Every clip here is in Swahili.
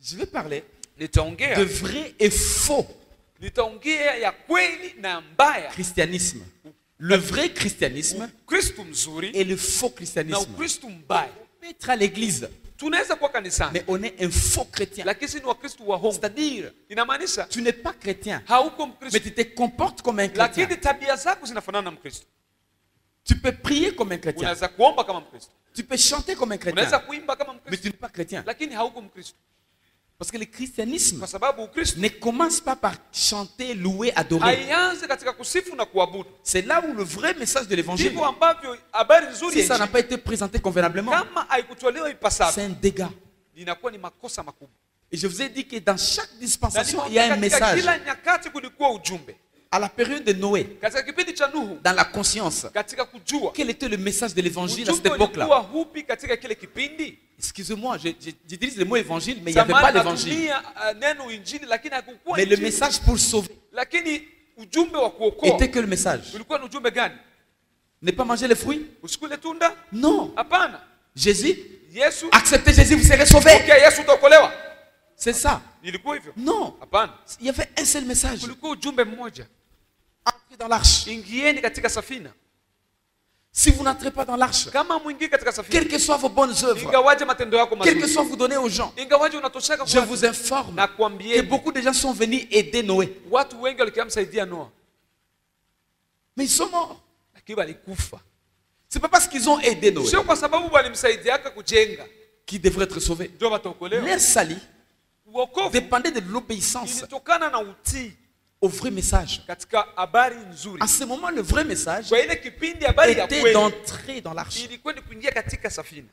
Je vais parler de nitaongea vrai et faux nitaongea ya kweli na mbaya. christianisme. Le vrai christianisme Kristo mzuri et le faux na christianisme. Ukristo mbaya. On peut être à l'église, Tunaweza kuwa kanisani mais on est un faux chrétien. lakini si ni Wakristo wa hongo. C'est-à-dire, Inamaanisha tu n'es pas chrétien, hauko mais Mkristo, tu te comportes comme un chrétien. lakini tabia zako zinafanana na Mkristo. Tu peux prier comme un chrétien. Unaweza kuomba kama Mkristo, Tu peux chanter comme un unaweza chrétien, kuimba kama mais Mkristo, tu n'es pas chrétien. lakini hauko Mkristo, Parce que le christianisme kwa sababu Ukristo ne commence pas par chanter, louer, adorer. haianze katika kusifu na kuabudu. C'est là où le vrai message de l'évangile, Ndivyo ambavyo habari nzuri si ya ça n'a Injili, pas été présenté convenablement, kama haikutolewa ipasavyo, c'est un dégât. inakuwa ni makosa makubwa. Et je vous ai dit que dans chaque Na dispensation, il y a un katika message. kila nyakati kulikuwa ujumbe. À la période de Noé, Katika kipindi cha Nuhu, dans la conscience, katika kujua quel était le message de l'évangile à cette ujumbe ulikuwa époque-là? hupi katika kile kipindi. Excusez-moi, j'utilise le mot évangile, mais il n'y avait pas Zamani l'évangile. natumia neno injili lakini hakukuwa Mais le injili. message pour sauver Lakini ujumbe wa kuokoa était que le message. ulikuwa ni ujumbe gani? Ne pas manger les fruits? Usikule tunda? Non. Hapana. Jésus, Yesu, acceptez Jésus, vous serez sauvés. pokea Yesu utaokolewa. C'est ça. Ilikuwa hivyo? Non. Hapana. Il y avait un seul message. Kulikuwa ujumbe mmoja. Entrez dans l'arche. Ingieni katika safina. Si vous n'entrez pas dans l'arche, Kama mwingii katika safina, quelles que soient vos bonnes œuvres, ingawaje matendo yako quelles que mazuri, soient vous donnez aux gens, ingawaje unatosheka je kwa vous informe na que kuambie beaucoup de gens sont venus aider Noé. watu wengi walikamsaidia Noa, Mais ils sont morts. lakini walikufa. C'est pas parce qu'ils ont aidé Noé Sio kwa sababu walimsaidiaka kujenga qu'ils devraient être sauvés. ndio wataokolewa. Leur salut Wokovu dépendait de l'obéissance ilitokana na utii au vrai message. katika habari nzuri. À ce moment, le vrai message Kwa ile kipindi habari ya était kweli d'entrer dans l'arche. ilikuwa ni kuingia katika safina.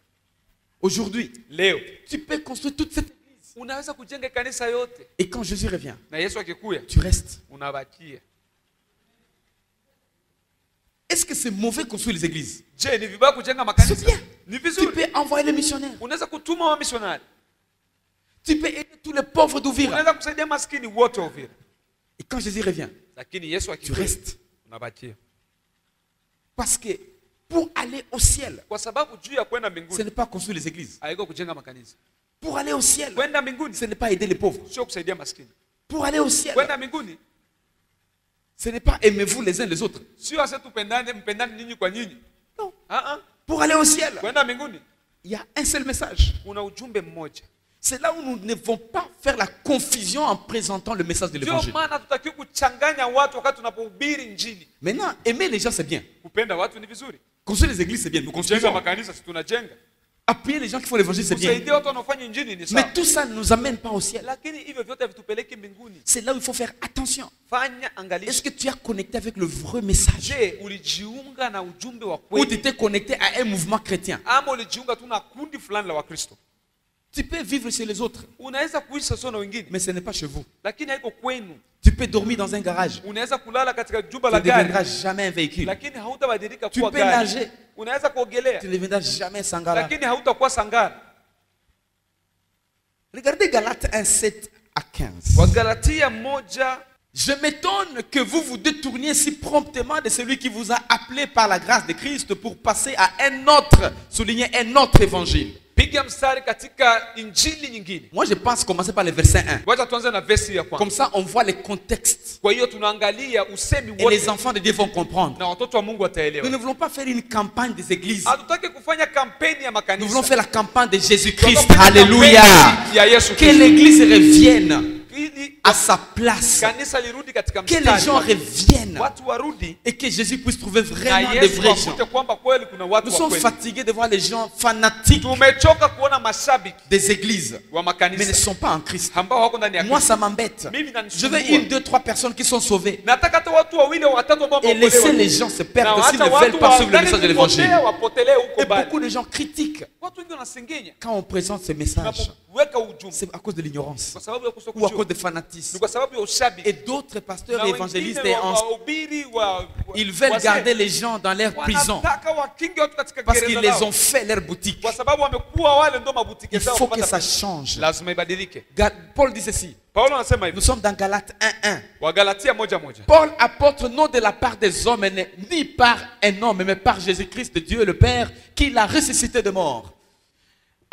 Aujourd'hui, Leo tu peux construire toute cette église. unaweza kujenga kanisa yote Et quand Jésus revient, na Yesu akikuya tu restes. unabakia. Est-ce que c'est mauvais construire les églises? Je, ni vibaya kujenga C'est makanisa? bien. Ni Tu vizuri. peux envoyer les missionnaires. Unaweza kutuma wa missionari. Tu peux aider tous les pauvres d'Ouvira. Unaweza kusaidia maskini wote wa Uvira. Et quand Jésus revient, Lakini Yesu tu akikuya restes. unabakia. Parce que pour aller au ciel, Kwa sababu juu ya kwenda ce mbinguni n'est pas construire les églises. haiko kujenga makanisa. Pour aller au ciel, Kwenda mbinguni ce n'est pas aider les pauvres. sio kusaidia maskini. Pour aller au ciel, Kwenda mbinguni ce n'est pas aimez-vous les uns les autres. sio ase tupendane, mpendane nyinyi kwa nyinyi. Non. Ah ah. Pour aller au ciel, Kwenda mbinguni il y a un seul message. una ujumbe mmoja. C'est là où nous ne devons pas faire la confusion en présentant le message de Ndio l'évangile. maana tutakiwa kuchanganya watu wakati tunapohubiri injili. Maintenant, aimer les gens, c'est bien. Kupenda watu ni vizuri. Construire les églises, c'est bien. Nous Kujenga construisons. makanisa si tunajenga. Appuyer les gens qui font l'évangile, c'est bien. Kusaidia watu wanaofanya injili ni sawa. Mais tout ça ne nous amène pas au ciel. Lakini hivyo vyote vitupeleke mbinguni. C'est là où il faut faire attention. Fanya Est-ce angalisho. que tu as connecté avec le vrai message? Je, ulijiunga na ujumbe wa Ou tu kweli t'es connecté à un mouvement chrétien? ama ulijiunga tu na kundi fulani la Wakristo? Tu peux vivre chez les autres, Unaweza kuishi sasa na wengine, mais ce n'est pas chez vous. lakini haiko kwenu. Tu peux dormir dans un garage. Unaweza kulala katika jumba Tu la ne deviendras gari, jamais un véhicule. lakini hautabadilika Tu kuwa peux gari. nager. Unaweza kuogelea, Tu ne deviendras jamais un sangara. lakini hautakuwa sangara. Regardez Galates 1, 7 à 15. Wagalatia 1. Je m'étonne que vous vous détourniez si promptement de celui qui vous a appelé par la grâce de Christ pour passer à un autre, souligner un autre évangile. Piga mstari katika injili nyingine. Moi, je pense commencer par le verset 1. Wacha tuanze na versi ya kwanza. Comme ça, on voit les contextes. Kwa hiyo tunaangalia usemi Et les wote enfants de Dieu vont comprendre. na watoto wa Mungu Nous wataelewa. ne voulons pas faire une campagne des églises. Hatutaki kufanya kampeni ya Nous voulons makanisa. faire la campagne de Jésus-Christ. Tunataka kufanya Alléluia. kampeni ya Yesu Que Kristo. l'église revienne Ili à sa place. kanisa lirudi katika Que les gens mstari. reviennent. Watu warudi Et que Jésus puisse trouver na vraiment des Yesu vrais gens. akute kwamba kweli kuna watu Nous wa sommes kweli. fatigués de voir les gens fanatiques Tumechoka kuona mashabiki des églises, wa mais ne makanisa sont pas en Christ. ambao wako ndani ya Moi, Kristo. ça m'embête. Mimi Je inanisumbua. veux une, deux, trois personnes qui sont sauvées. Nataka hata watu wawili au watatu ambao Et laisser wameokolewa. les gens se Na perdre s'ils hata ne veulent watu pas suivre le message de waangalie l'évangile. kupotea, wapotelee huko Et mbali. beaucoup de gens critiquent Watu wengi wanasengenya quand on présente ces messages. tunapoweka ujumbe C'est à cause de l'ignorance kwa sababu ya ou à kutokujua. cause de Ni fanatisme. kwa sababu ya ushabiki. Et d'autres pasteurs Na et wengine évangélistes et wahubiri ils veulent garder les gens dans leur prison wanataka wakinge watu katika parce gereza qu'ils les lao. ont fait leur boutique. Kwa sababu wamekuwa wale ndo mabutike Il zao faut que kupata ça pesa. change. Lazima ibadilike. Paul dit ceci. Paulo anasema Nous hivi. sommes dans Galates 1:1. Wagalatia 1:1. Paul apporte non de la part des hommes, ni par un homme, mais par Jésus-Christ, Dieu le Père, qui l'a ressuscité de mort.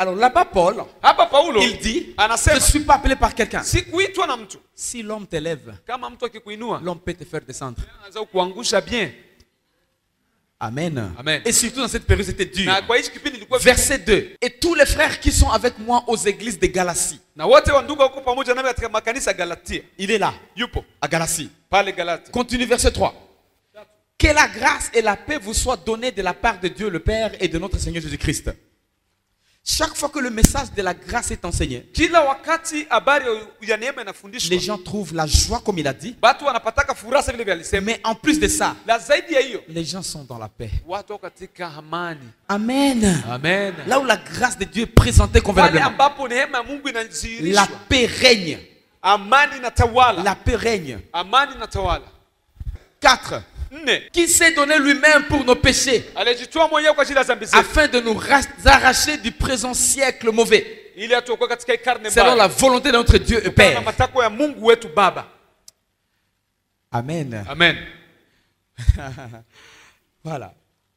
Alors là-bas, Paul, Hapa Paulo il dit, je anasema ne suis pas appelé par quelqu'un. sikuitwa na mtu. Si l'homme t'élève, Kama mtu akikuinua, l'homme peut te faire descendre. anaweza kukuangusha bien. Amen. Amen. Et surtout dans cette période, c'était dur. Na kwa hichi kipindi ilikuwa Verset 2. Et tous les frères qui sont avec moi aux églises de Galatie. na wote wa ndugu wako pamoja nami katika makanisa Galatia. Il est là, Yupo à Galatie. pale Galatia. Continue verset 3. Que la grâce et la paix vous soient données de la part de Dieu le Père et de notre Seigneur Jésus-Christ. Chaque fois que le message de la grâce est enseigné, Kila wakati habari ya neema les inafundishwa, gens trouvent la joie comme il a dit. watu wanapataka furaha vile vile alisema. Mais en plus de ça, La zaidi ya hiyo, les gens sont dans la paix. watu wako katika amani. Amen. Amen. Là où la grâce de Dieu est présentée Pale convenablement, ambapo neema ya Mungu la inadhihirishwa, paix règne. amani inatawala. La paix règne. Amani inatawala. 4. 4. Qui s'est donné lui-même pour nos péchés, Alijitoa mwenyewe kwa ajili ya dhambi zetu afin de nous arracher du présent siècle mauvais, ili atuokoe katika karne selon la mbaya. volonté de notre Dieu et Na Père. matakwa ya Mungu wetu Baba. Amen. Amen. Voilà.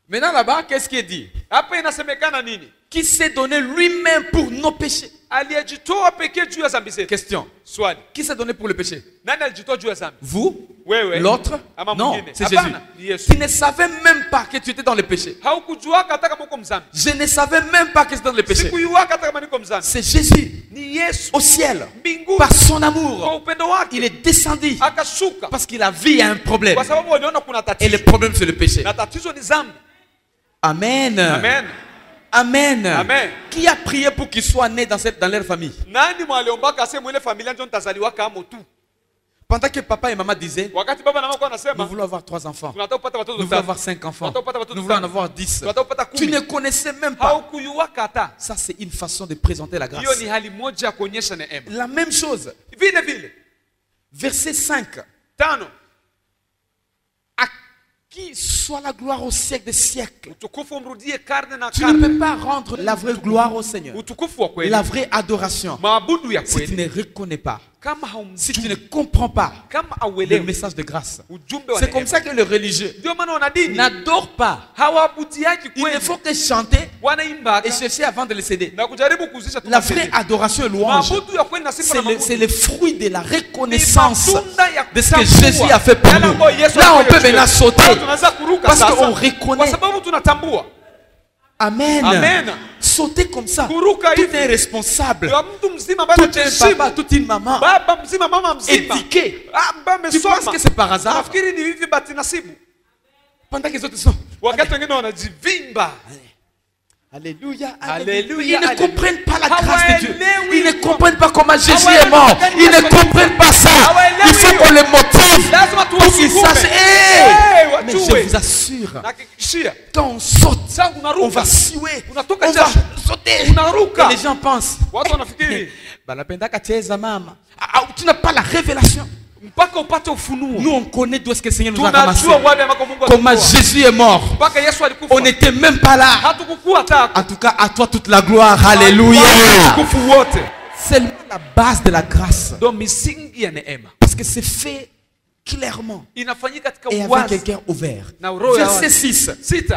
Maintenant là-bas, qu'est-ce qui est dit? Hapa inasemekana nini? Qui s'est donné lui-même pour nos péchés. Aliyejitoa pekee juu ya dhambi zetu. Question. Swali. Qui s'est donné pour le péché? Nani alijitoa juu ya dhambi? Vous? Wewe? L'autre? Ama Non, mwingine? c'est Hapana, Jésus. ni Yesu. Qui ne savait même pas que tu étais dans le péché. Haukujuaka hata kama uko mzambi. Je ne savais même pas que j'étais dans le péché. Sikuyuaka hata kama niko mzambi. C'est Jésus Ni Yesu. au ciel, Mbinguni. par son Kwa amour. upendo wake. Il est descendu Akashuka. parce qu'il a vu il y a un problème. Kwa sababu waliona kuna Et tatizo. le problème, c'est le péché. Na tatizo ni dhambi. Amen. Amen. Amen. Amen. Qui a prié pour qu'il soit né dans leur famille? Nani mwaliombaka aseme ile familia ndio nitazaliwa kama tu. Pendant que papa et maman disaient, Wakati baba na mama kwa nous anasema voulons avoir 3 enfants, tunataka kupata nous watoto voulons tano. avoir 5 enfants, Tunataka kupata nous watoto voulons en tano. avoir 10. Tunataka kupata Tu 10. ne connaissais même pas. Haukuyuaka hata. Ça, c'est une façon de présenter la Hiyo grâce. ni hali moja ya kuonyesha neema. La même chose. Vile vile. Verset 5. 5. À qui soit la gloire au siècle des siècles. Utukufu umrudie karne na Tu ne karne. peux pas rendre la vraie gloire au Seigneur, Utukufu wa kweli. la vraie adoration, Maabudu ya si tu kweli. ne reconnais pas, Kama si tu ne haumjui. comprends pas Kama le auelewi. message de grâce. Ujumbe wa C'est comme neema. ça que le religieux Ndio maana wana dini. n'adore pas. Hawaabudiaji Il ne kweli. faut que chanter Wanaimba et chercher avant de le céder. na kujaribu kuzisha tu La masedi. vraie adoration et louange, Maabudu ya kweli na sifa na c'est mabudu. le fruit de la reconnaissance Matunda ya de ce que kutambua. Jésus a fait pour Yale nous. ambayo Yesu Là, on alifanya peut juu yetu. maintenant sauter Leo tunaanza kuruka parce sasa. qu'on Kwa reconnaît. sababu tunatambua. Amen. Amen. Sauter comme ça. Kuruka Tout hivi. un responsable, Ndio mtu mzima ambaye tout un anaheshimu. papa, toute une maman, Baba mzima, mama mzima. éduqué. Ambaye Tu penses amesoma. que c'est par hasard? Nafikiri ni hivi bahati nasibu. Pendant que les autres sont. Wakati wengine wanajivimba. Alléluia, Alléluia, Ils ne alléluia. comprennent pas la grâce de Dieu. Hawaelewi. Ils ne comprennent pas comment Jésus Hawaelewi est mort. kanisa Ils ne kwa comprennent pas ça. Hawaelewi. Il faut qu'on les motive Lazima pour qu'ils tuwasukume. sachent. Hey, Mais wajue. je vous assure, Nahakikishia. quand on saute, Sasa on unaruka. va suer, Unatoka on va jasho. sauter. Unaruka. Et les gens pensent, Watu wanafikiri banapendaka cheza mama. Tu n'as pas la révélation. mpaka upate ufunuo. Nous, on connaît d'où est-ce que le Seigneur nous a ramassés. Tunajua wapi ambako Mungu Comment alitutoa. Jésus est mort. Mpaka Yesu alikufa. On n'était même pas là. Hatukukuwa hata. En tout cas, à toi toute la gloire. Alléluia. Utukufu wote. C'est la base de la grâce. Ndio misingi ya neema. Parce que c'est fait clairement Inafanyika katika et avec uwazi. un cœur ouvert. Na roho ya Verset wazi. 6. 6.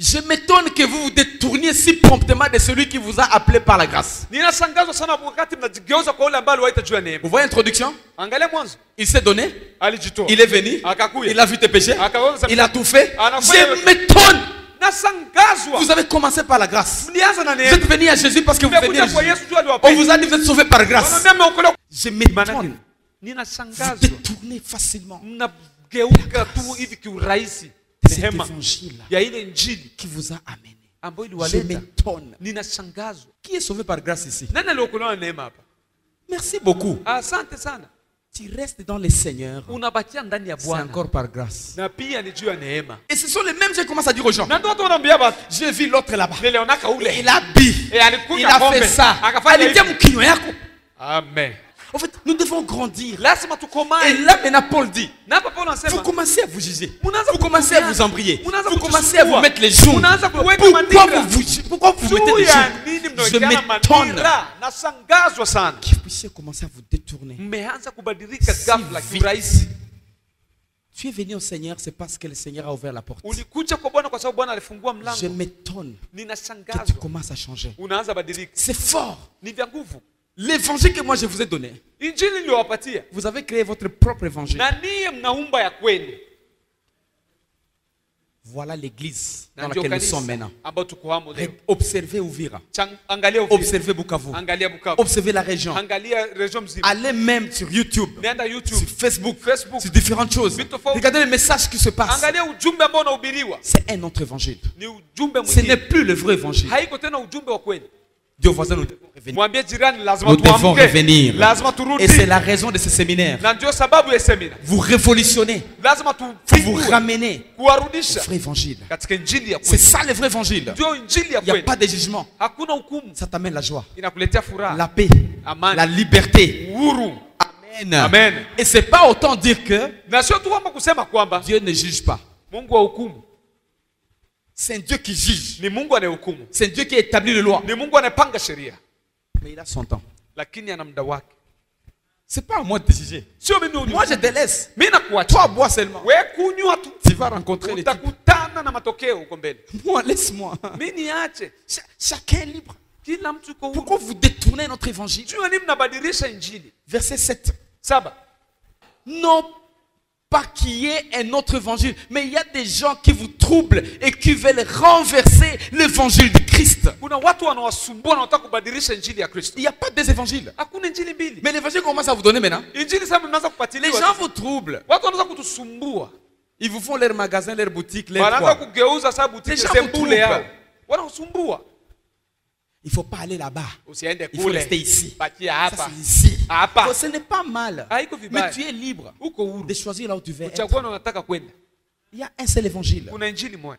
Je m'étonne que vous vous détourniez si promptement de celui qui vous a appelé par la grâce. Ninashangazwa sana wakati mnajigeuza kwa yule ambaye aliwaita juu ya neema. Vous voyez l'introduction? Angalia mwanzo. Il s'est donné, Alijitoa. il est venu, Akakuya. il a vu tes péchés, Akaona il a tout fait. Anafanya Je yote. m'étonne. Nashangazwa. Vous avez commencé par la grâce. Mlianza na Vous neema. êtes venu à Jésus parce que vous venez à Mmekuja kwa Jésus. Yesu juu aliwapenda. On vous a dit vous êtes sauvé par grâce. Wanaambia mmeokolewa. Je m'étonne. Vous Ninashangazwa. détournez facilement Mnageuka tu hivi kiurahisi. cet Neema évangile ya ile injili qui vous a amené. ambayo Je iliwaleta. m'étonne. Ninashangazwa. Qui est sauvé par grâce ici? Nani aliokolewa na neema hapa? Merci beaucoup. Asante sana. Tu restes dans le Seigneur. Unabakia ndani ya C'est Bwana. encore par grâce. Na pia ni juu ya neema. Et ce sont les mêmes gens qui commencent à dire aux gens. Na ndio watu wanaambia watu. J'ai vu l'autre là-bas. Nilionaka ule. Il a bu. Et alikunywa Il a pombe. fait ça. Akafanya Alitia hivi. mkinywa yako. Amen. En fait, nous devons grandir. Lazima Et tukomae. là, maintenant, Paul dit, Na hapa Paulo vous anasema commencez à vous juger. Munaanza Vous commencez à kutumiana. vous embrouiller. Munaanza Vous kutusumbua. commencez à vous mettre les jours. Munaanza kuweka Pourquoi mandira. pourquoi vous mettez juu les ya jours? nini Je mnawekana m'étonne mandira. Nashangazwa sana. que vous puissiez commencer à vous détourner. Mmeanza kubadilika Si ghafla vite. kiurahisi. Tu es venu au Seigneur, c'est parce que le Seigneur a ouvert la porte. Ulikuja kwa Bwana kwa sababu Bwana alifungua Je mlango. m'étonne que tu Ninashangazwa. commences à changer. Unaanza badilika. C'est fort. Ni vya nguvu. L'évangile que moi je vous ai donné, Injili niliyowapatia. vous avez créé votre propre évangile. Na niye mnaumba ya kwenu. Voilà l'église Na dans ndio laquelle nous kanisa sommes maintenant. ambao tuko hamo leo. Observez Ouvira. Angalia Uvira. Observez Bukavu. Angalia Bukavu. Observez la région. Angalia region mzima. Allez même sur YouTube, Nenda YouTube. sur Facebook, Facebook. sur différentes choses. Vitu tofauti. Regardez les messages qui se passent. Angalia ujumbe ambao unahubiriwa. C'est un autre évangile. Ni ujumbe Ce n'est mwingine. plus le vrai évangile. Haiko tena ujumbe wa kweli. Dis au voisin, nous devons revenir. Mwambie jirani lazima Nous devons tuamke. revenir. Lazima turudi. Et c'est la raison de ce séminaire. Na ndio sababu ya semina. Vous révolutionnez, Lazima vous tufungue ramenez le kuwarudisha vrai évangile. katika injili ya C'est kweli. ça le vrai évangile. Ndio injili ya Il n'y a kweli. pas de jugement. Hakuna hukumu. Ça t'amène la joie, Inakuletea furaha. la paix, Amani. la liberté. Uhuru. Amen. Amen. Et c'est pas autant dire que Na sio tu kwamba kusema kwamba Dieu ne juge pas. Mungu hahukumu. C'est un Dieu qui juge. Ni Mungu anayehukumu. C'est un Dieu qui établit les lois. Ni Mungu anayepanga sheria. Mais il a son temps. Lakini ana muda wake. C'est pas à moi de te juger. Sio mimi Moi je te laisse. Mimi nakuacha. Toi bois seulement. Wewe kunywa tu. Tu vas rencontrer les types. Utakutana na matokeo huko mbele. Moi laisse-moi. Mimi niache. Chacun est libre. Kila mtu yuko huru. Pourquoi vous détournez notre évangile? Jua nini mnabadilisha injili? Verset 7. 7. Non pas qu'il y ait un autre évangile, mais il y a des gens qui vous troublent et qui veulent renverser l'évangile de Christ. Kuna watu wanawasumbua na wanataka kubadilisha injili ya Kristo. Il n'y a pas deux évangiles. Hakuna injili mbili. Mais l'évangile commence à vous donner maintenant. Injili sasa mnaanza Les kupatiliwa. gens vous troublent. Watu wanaanza kutusumbua. Ils vous font leur magasin, leur boutique, leur Wanaanza quoi. kugeuza sababu Les tike gens sembule vous yao. trompent. Wanasumbua. Il ne faut pas aller là-bas. Usiende Il faut kule. rester ici. Bakia Ça, hapa. c'est ici. Hapa. Donc, ce n'est pas mal. Haiko vibaya. Mais tu es libre Uko huru. de choisir là où tu veux être. Uchagua na unataka kwenda. Il y a un seul évangile. Kuna injili moja.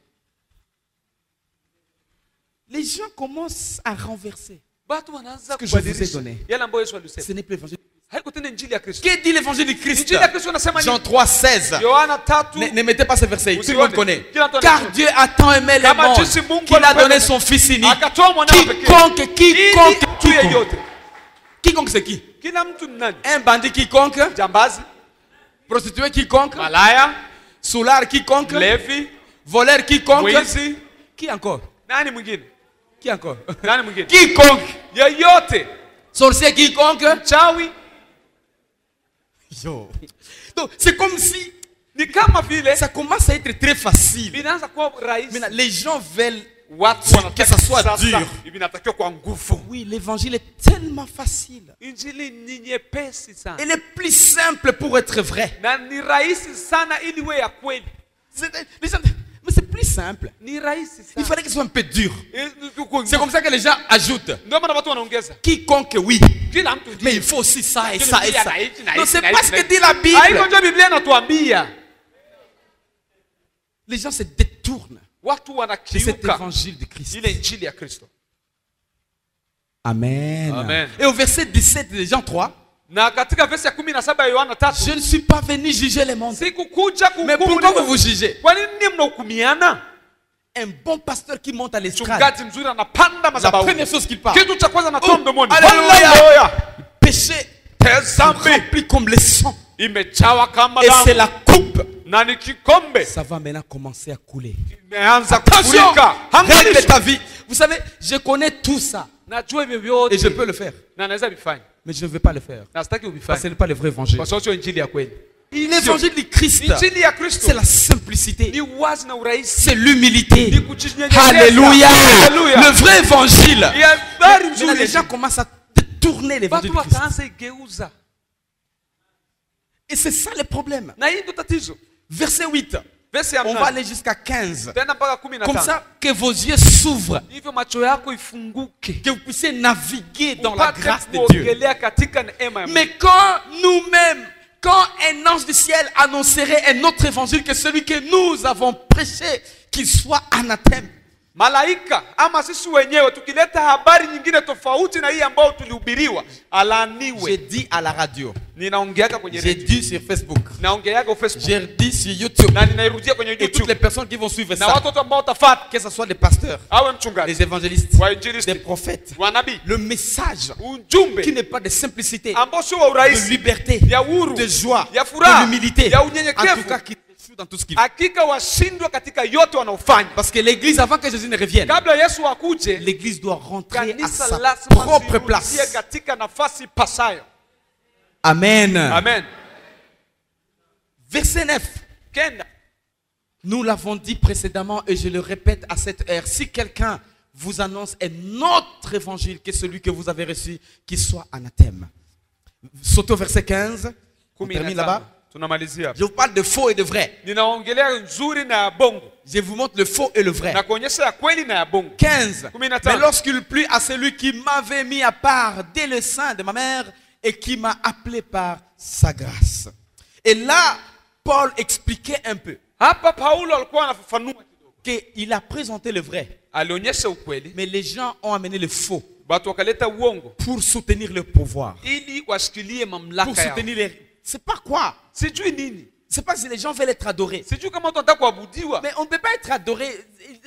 Les gens commencent à renverser. Watu wanaanza que je vous ai kubadilisha. donné. Yale ambayo Yesu alisema. Ce n'est plus l'évangile. Haiko tena injili ya Kristo. Que dit l'évangile du Christ? Injili ya Kristo inasema Jean nini? 3, 16. Yohana 3. Ne mettez pas ce verset. Tout le monde connaît. Kila mtu Car anajua. Dieu a tant aimé le Kama monde jinsi Mungu qu'il a alipenda donné Mungu. son Fils unique. Akatoa mwanawe pekee. Quiconque. yote. Quiconque c'est qui? Kila mtu ni nani? Un bandit quiconque. Jambazi, Prostituée quiconque. malaya, Soulard quiconque. mlevi, Voleur quiconque. mwizi. Qui encore? Nani mwingine? Qui encore? Nani mwingine? Quiconque. Yeyote. Sorcier quiconque. Chawi. Yo. Donc c'est comme si Ni kama vile ça commence à être très facile. inaanza kuwa rahisi. Maintenant, les gens veulent Watu wanataka que ça soit sasa dur. inatakiwa kwa nguvu. Oui, l'évangile est tellement facile. Injili ni nyepesi sana. Elle est plus simple pour être vrai. Na ni rahisi sana ili iwe ya kweli. Les gens, mais c'est plus simple. Ni rahisi Il sana. fallait que ce soit un peu dur. C'est comme ça que les gens ajoutent. Ndio maana watu wanaongeza. Quiconque, oui. Kila mtu Mais il faut aussi ça et Kila ça et mtu ça. anaishi na Non, hichi c'est na pas hichi ce na que hichi. dit la Haiko Bible. ndio Biblia inatuambia. Les gens se détournent Watu de cet wanakiuka évangile de Christ. ile injili ya Kristo. Amen. Amen. Et au verset 17 de Jean 3, Na katika verse ya 17 ya Yohana 3, je ne suis pas venu juger le monde. sikukuja Mais pourquoi vous kuhukumu. vous jugez? Kwa nini mnahukumiana? Un bon pasteur qui monte à l'estrade, Mchungaji mzuri anapanda la madhabahu. première chose qu'il parle, Kitu cha kwanza anatoa mdomoni. Alléluia. Péché Tazambi rempli comme le sang. imechawa kama Et c'est damu. la coupe. Na ni kikombe Ça va maintenant commencer à couler. imeanza Attention, kufurika. règle Angalisha. ta vie. Vous savez, je connais tout ça. Najua hivyo vyote. Et je peux le faire. Na naweza vifanya. Mais je ne veux pas le faire. Na sitaki Parce que uvifanye. ce n'est pas le vrai évangile. Kwa sababu sio injili ya kweli. L'évangile du Christ, Injili ya Kristo c'est la simplicité. ni wazi na urahisi. C'est l'humilité. Ni kujinyenyekeza. Alléluia. Alléluia. Le vrai évangile. Ya habari Maintenant, les nzuri. gens commencent à détourner l'évangile Watu du Christ. wakaanza igeuza. Et c'est ça le problème. Na hii ndo tatizo. Verset 8. Verse ya On va 8. aller jusqu'à 15. Tena mpaka Comme 15. ça, que vos yeux s'ouvrent. Hivyo macho yako ifunguke. Que vous puissiez naviguer dans la Upate grâce de Dieu. kuogelea katika neema ya Mungu. Mais quand nous-mêmes, quand un ange du ciel annoncerait un autre évangile que celui que nous avons prêché, qu'il soit anathème. Malaika ama sisi wenyewe tukileta habari nyingine tofauti na hii ambayo tulihubiriwa, J'ai alaaniwe. dit à la radio. Ninaongeaka kwenye J'ai radio. dit sur Facebook. Naongeaka kwa Facebook. J'ai dit sur YouTube. Na ninairudia kwenye Et toutes YouTube. les personnes qui vont suivre Na ça, watoto ambao watafuata, que ce soit des pasteurs, awe mchungaji, des évangélistes, wainjilisti, des prophètes, wanabii, le message ujumbe qui n'est pas de simplicité, ambao sio wa de urahisi, liberté, ya uhuru, de joie, ya furaha, de l'humilité. ya En tout unyenyekevu. cas, qu'il échouent dans tout ce qu'ils font. hakika washindwa katika yote wanaofanya. Parce que l'église, avant que Jésus ne revienne, Kabla Yesu akuje, l'église doit rentrer à kanisa sa lazima propre zirudie place. katika nafasi pasayo. Amen. Amen. Verset 9. Kenda. Nous l'avons dit précédemment et je le répète à cette heure. Si quelqu'un vous annonce un autre évangile que celui que vous avez reçu, qu'il soit anathème. Sautez au verset 15. On termine là-bas. Tunamalizia. Je vous parle de faux et de vrai. Ninaongelea nzuri na ya bongo. Je vous montre le faux et le vrai. Na kuonyesha ya kweli na ya bongo. 15. 15. Mais lorsqu'il plut à celui qui m'avait mis à part dès le sein de ma mère et qui m'a appelé par sa grâce. Et là, Paul expliquait un peu Hapa Paulo alikuwa anafafanua kidogo. qu'il a présenté le vrai. Alionyesha ukweli. Mais les gens ont amené le faux Watu wakaleta uongo pour soutenir le pouvoir. ili washikilie Pour mamlaka yao. soutenir les... C'est pas quoi. Sijui nini. C'est pas si les gens veulent être adorés. Sijui kama watu wanataka kuabudiwa. Mais on ne peut pas être adoré.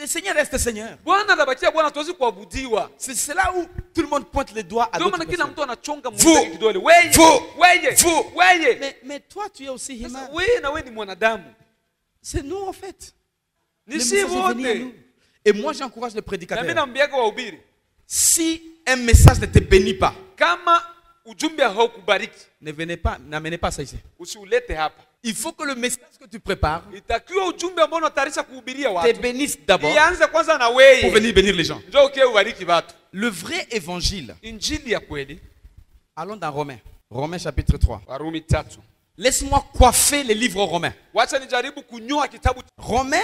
Le Seigneur reste Seigneur. Bwana anabakia Bwana, tuwezi kuabudiwa. C'est là où tout le monde pointe les doigts à Ndio d'autres maana kila personnes. mtu anachonga Vous, mwenzake kidole. Weye, vous, weye, vous. weye. Mais toi, tu es aussi Sasa humain. wewe na wewe ni mwanadamu. C'est nous en fait. Ni Le si message est venu à wote. nous. Et moi, j'encourage les Na mimi prédicateurs. naambiaga wahubiri, Si un message ne te bénit pas, kama ujumbe haukubariki, n'amenez pas ça ici. usiulete hapa. Il faut que le message que tu prépares Itakiwa ujumbe ambao unatayarisha kuhubiria te watu bénisse d'abord ianze kwanza na pour wewe. venir bénir les gens. Njoo ukie ubariki watu. Le vrai évangile. Injili ya kweli, Allons dans Romains. Romains chapitre 3. Warumi 3. Laisse-moi coiffer les livres romains. Wacha nijaribu kunyoa kitabu. Romains,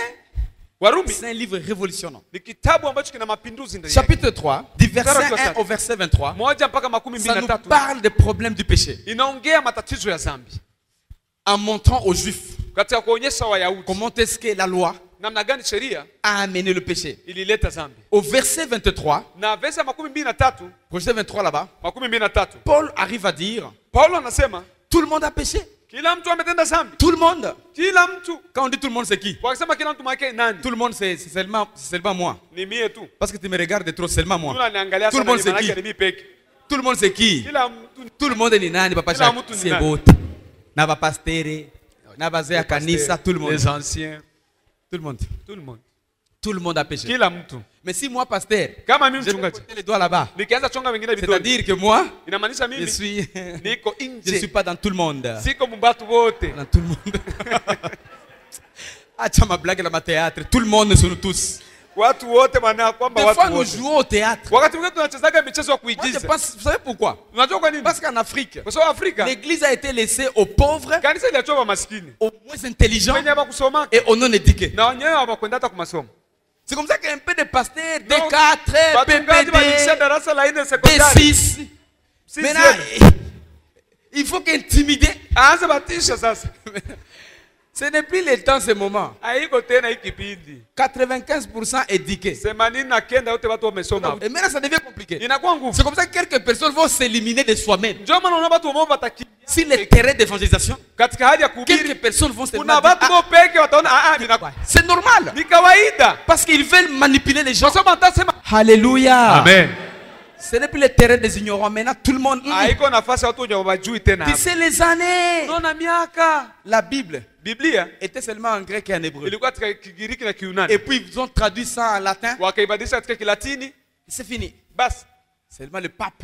Warumi c'est un livre révolutionnant. ni kitabu ambacho kina mapinduzi ndani yake. Chapitre 3, du verset 1 au verset 23, Moja mpaka makumi mbili ça na nous tatu. parle des problèmes du péché. Inaongea matatizo ya dhambi. En montrant aux Juifs Katika kuonyesha Wayahudi comment est-ce que la loi namna gani sheria a amené le péché. ilileta dhambi. Au verset 23, Na verse makumi mbili na tatu, verset 23 là-bas, makumi mbili na tatu. Paul arrive à dire, Paulo anasema tout le monde a péché. kila mtu ametenda dhambi. Tout le monde. Kila mtu. Quand on dit tout le monde, c'est qui? Kwa kusema kila mtu maana nani? Tout le monde, c'est seulement moi. Ni mie tu. Parce que tu me regardes trop, seulement moi. Tunaniangalia Tout le sana, monde, c'est maana yake qui? ni mimi peke. Tout le monde, c'est qui? Kila mtu. Tout le monde est nani, papa Kila Jacques. mtu ni C'est nani? beau. Naba pastere, naba zea kanisa, tout le monde. Les anciens, Tout le monde. tout le monde. Tout le monde a péché. Kila mtu. Mais si moi, pasteur, Kama mimi je vais mchungaji, pointer les doigts là-bas, nikianza chonga wengine vidole, c'est-à-dire que moi, inamaanisha je mimi suis, niko je ne suis nje. pas dans tout le monde. Siko mbatu wote. Dans tout le monde. Ah, tu ma blague là, ma théâtre. Tout le monde, nous sommes tous. Watu wote maana kwamba Des fois, watu nous wote. jouons au théâtre. Wakati mwingine tunachezaga michezo ya Moi, je kuigiza. pense, vous savez pourquoi? Unajua kwa nini? Parce qu'en Afrique, Kwa sababu Afrika l'église a été laissée aux pauvres, kanisa iliachwa maskini. aux moins intelligents Wenye hawakusoma et aux non éduqués. na wenyewe hawakwenda hata kwa masomo. C'est comme ça qu'un peu de pasteurs, Donc, D4, wachungaji waliishia PPD, darasa la 4 sekondari. D6. Maintenant, il faut qu'intimider. Aanze batisha sasa. Ce n'est plus le temps, ce moment. Haiko tena hii kipindi. 95% éduqués. 89 wote watu wamesoma. Et maintenant, ça devient compliqué. Inakuwa nguvu. C'est comme ça que quelques personnes vont s'éliminer de soi-même. Ndio maana unaona watu wao wataki Si les terrains d'évangélisation, katika hali ya quelques kuhubiri. personnes vont se Kuna dire, watu wao peke wataona c'est normal. ni kawaida. Parce qu'ils veulent manipuler les gens. Kwa sababu atasema Alléluia. amen. Ce n'est plus le terrain des ignorants. Maintenant, tout le monde. Haiko nafasi watu wenye wajui tena. Tu sais, les années. Unaona miaka. La Bible Biblia était seulement en grec et en hébreu. ilikuwa katika Kigiriki na Kiunani. Et puis, ils ont traduit ça en latin. Wakaibadilisha katika Kilatini. C'est fini. Basi Seulement le pape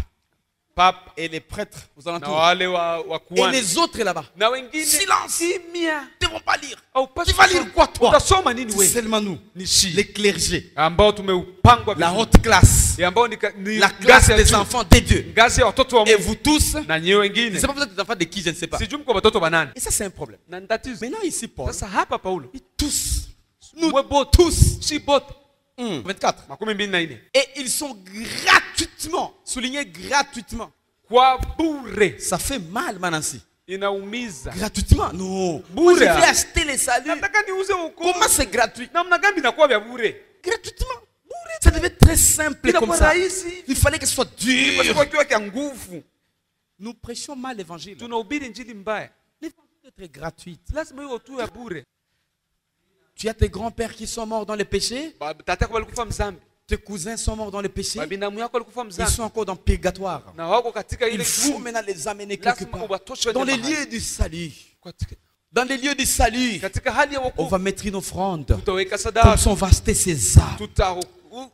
papa et les prêtres aux na alentours. wale wa Et kuhani les autres là-bas. na wengine Silence. kimya. Ils ne vont pas lire. Haupaswi Tu vas lire quoi, toi? Utasoma nini C'est wewe? seulement nous, les clergés, Ambao tumeupangwa la vizuri. haute classe, Ambao ni la classe ngazi ya des juu. enfants de Dieu. Ngazi ya watoto wa Et Mungu. vous tous, Na nyewe je ne wengine. sais pas, vous êtes des enfants de qui, je ne sais pas. Sijui mko watoto banani. Et ça, c'est un problème. Na ni tatizo. Maintenant, ici, Paul, Sasa hapa Paulo. tous, nous Wewe bote. tous, Si bote. 24. Makumi mbili na nne. Et ils sont gratuitement, soulignés gratuitement. Kwa bure. Ça fait mal, Manansi. Inaumiza. Gratuitement? Non. Bure. Moi, je vais acheter les saluts. Nataka niuze wokovu. Comment c'est gratuit? Namna gani inakuwa vya bure? Gratuitement. Ça devait être très simple comme Inakuwa ça. rahisi. Il fallait que ce soit dur. Kwa kiwa kia nguvu. Nous prêchons mal l'évangile. Tunahubiri injili mbaya. L'évangile doit être gratuite. Lazima iwe tu ya bure. Tu as tes grands-pères qui sont morts dans le péché. Tata yako walikufa mzambi. Tes cousins sont morts dans le péché. Binamu yako walikufa Ils mzambi. sont encore dans le purgatoire. Na wako katika Il ile faut gumu. maintenant les amener quelque Lazima part. uwatoshe Dans les mahali. lieux du salut. Dans les lieux du salut, katika hali ya on wokovu va mettre une offrande. tutaweka Comme sadaka, ça, on va acheter ces âmes. tutauza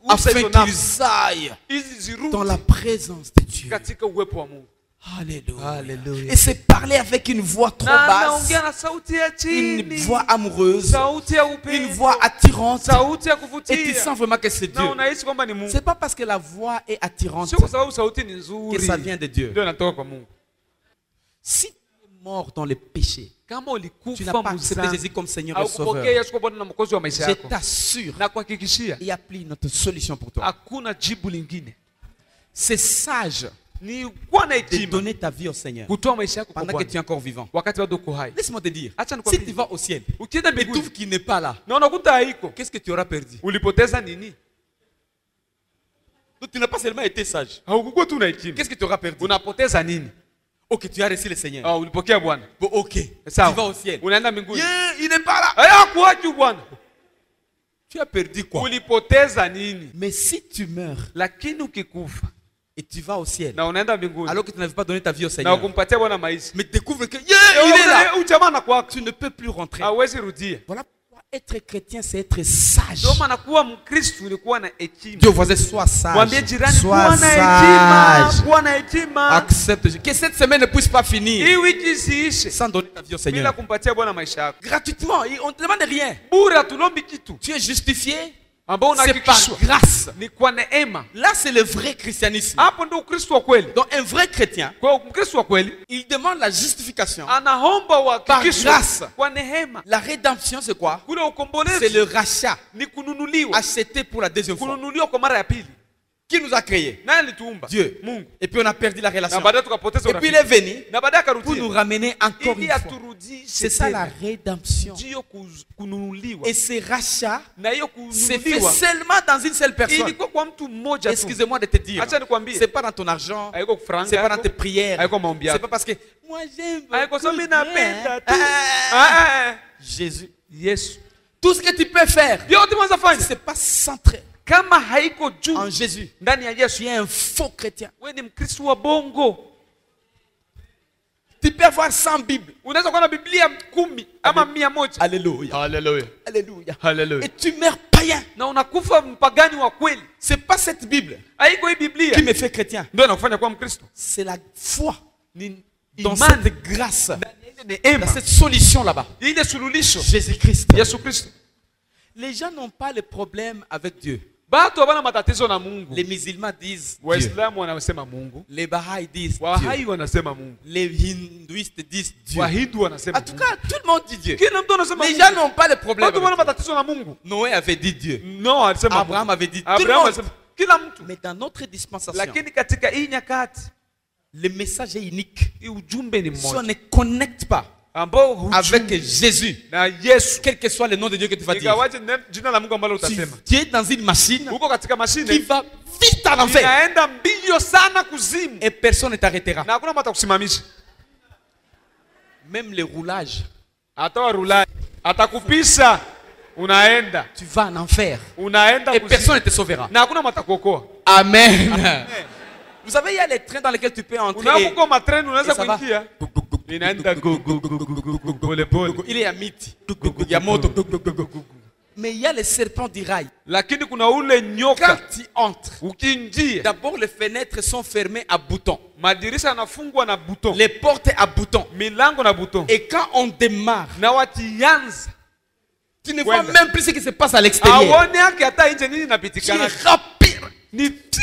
Afin hizo nafsi qu'ils aillent hizi dans zirudi la présence de Dieu. katika uwepo wa Mungu. Alléluia. Alléluia. Et c'est parler avec une voix trop Na basse, anaongea na sauti ya une chini, voix amoureuse, sauti ya une upendo, voix attirante. sauti ya Et tu kuvutia, sens vraiment que c'est na Dieu. unahisi kwamba ni Mungu. C'est pas parce que la voix est attirante Sio kwa sababu sauti ni que nzuri ça vient de Dieu. ndio inatoka kwa Mungu. Si tu es mort dans le péché, Kama tu n'as ulikufa pas accepté mzani Jésus comme Seigneur et au kupokea Sauveur, Yesu kwa Bwana na Mwokozi wa maisha je yako, t'assure, na kuhakikishia il n'y a plus une autre solution pour toi. hakuna jibu lingine. C'est sage Ni kuwa na de hekima donner ta vie au Seigneur kutoa maisha yako kwa pendant que Bwana tu es encore vivant. wakati bado uko hai. Laisse-moi te dire, Acha si nikwambie, tu vas au ciel ukienda et tu mbinguni trouves qu'il n'est pas là, na unakuta haiko, qu'est-ce que tu auras perdu? ulipoteza nini? Donc tu n'as pas seulement été sage. Haukukuwa tu na hekima, Qu'est-ce que tu auras perdu? unapoteza nini? Ok, tu as reçu le Seigneur. Ah, ulipokea Bwana, Bon, ok, tu sawa, vas au ciel. unaenda mbinguni. Yeah, il n'est pas là. Hakuachi Bwana, Tu as perdu quoi? ulipoteza nini? Mais si tu meurs Lakini ukikufa et tu vas au ciel, na unaenda mbinguni alors que tu n'avais pas donné ta vie au na Seigneur, ukumpatia Bwana maisha, mais découvre que yeah, il est là, huyu jamaa anakuwa tu ne peux plus rentrer. hawezi rudia. Voilà pourquoi être chrétien, c'est être sage. Ndio maana kuwa Mkristo ni kuwa na hekima. Dieu voisin, sois sage. Mwambie jirani Sois kuwa na hekima, sage. kuwa na hekima. Accepte Jésus. Que cette semaine ne puisse pas finir Hii wiki isiishe sans donner ta vie au bila Seigneur. kumpatia Bwana maisha yako. Gratuitement, on ne te demande rien. Bure hatulombi kitu. Tu es justifié, Ambao c'est par unahakikishwa grâce. ni kwa neema. Là, c'est le vrai christianisme. Hapo ndio Ukristo wa kweli. Donc, un vrai chrétien, Kwa hiyo Mkristo wa kweli il demande la justification. anaomba uhakikishwe Par grâce. kwa neema. La rédemption, c'est quoi? Kule C'est ukombolevu le rachat ni kununuliwa, acheté pour la deuxième fois. kununuliwa kwa mara ya pili. Qui nous a créés? Nani alituumba? Dieu. Mungu. Et puis on a perdu la Na relation. baadaye tukapoteza Et puis il urafiki. est venu Na baadaye pour nous akarudia ramener encore ili une fois. aturudishe C'est ça la tena. rédemption. Ndio kununuliwa. Et ce rachat Na hiyo c'est fait kununuliwa seulement dans une seule personne. ilikuwa kwa mtu mmoja tu. Excusez-moi de te dire, Acha nikwambie. c'est pas dans ton argent, Haiko franga c'est pas dans yako. tes prières, Haiko maombi c'est yako. pas parce que moi j'aime Haiko beaucoup mimi Dieu, napenda hein. tu. Ah, Jésus, Yesu. tout ce que tu peux faire, Yote mwanza si fanya. c'est pas centré Kama haiko juu en Jésus, ndani ya Yesu, tu es un faux chrétien. wewe ni Mkristo wa bongo. Tu peux avoir 100 Bibles. Unaweza kuwa na Biblia 10 ama 100. Alléluia. Haleluya. Alléluia. Haleluya. Et tu meurs païen. Na unakufa mpagani wa kweli. C'est pas cette Bible Haiko hii Biblia qui me fait chrétien. ndio inakufanya kuwa Mkristo. C'est la foi Ni dans imani cette grâce, ndani ya ile dans neema, cette solution là-bas. ile suluhisho Jésus-Christ. Yesu Kristo. Les gens n'ont pas le problème avec Dieu. Watu habana matatizo na Mungu. Les musulmans disent Dieu. Waislamu wanasema Mungu, Les Baha'is disent Dieu. Wahai wanasema Mungu, Les hindouistes disent Dieu. Wahindu wanasema En tout Mungu. cas, tout le monde dit Dieu. Kila mtu anasema Les Mungu. gens n'ont pas le problème. Watu wana avec Dieu. matatizo na Mungu. Noé avait dit Dieu. No, alisema Abraham Mungu. avait dit tout le Abraham monde. alisema kila mtu. Mais dans notre dispensation, Lakini katika hii nyakati le message est unique. hii ujumbe ni Si on mmoja ne connecte pas ambao avec ujumbe Jésus, na Yesu, quel que soit le nom de Dieu que tu vas dire, ingawaje jina la Mungu ambalo tu utasema es dans une machine uko katika qui mashine va vite en enfer inaenda mbio sana kuzimu et personne ne t'arrêtera. na hakuna mtu atakusimamisha. Même le roulage, Hata rulai atakupisha, unaenda tu vas en enfer unaenda et kuzimu personne ne te sauvera. na hakuna mtu atakuokoa. Amen. Vous savez, il y a les trains dans lesquels tu peux entrer. Unapokuwa matreni Et unaweza ça va. kuingia, inaenda pole pole, Il est à miti. Il y a moto. Mais il y a les serpents du rail. lakini kuna ule Quand nyoka tu entres, ukiingia, d'abord les fenêtres sont fermées à boutons. madirisha yanafungwa na buton, Les portes à boutons. milango na buton, Et quand on démarre, na wakianza tu ne vois Kwenda. même plus ce qui se passe à l'extérieur. aone yake hata nje nini Tu inapitikana, es rapide. ni piu,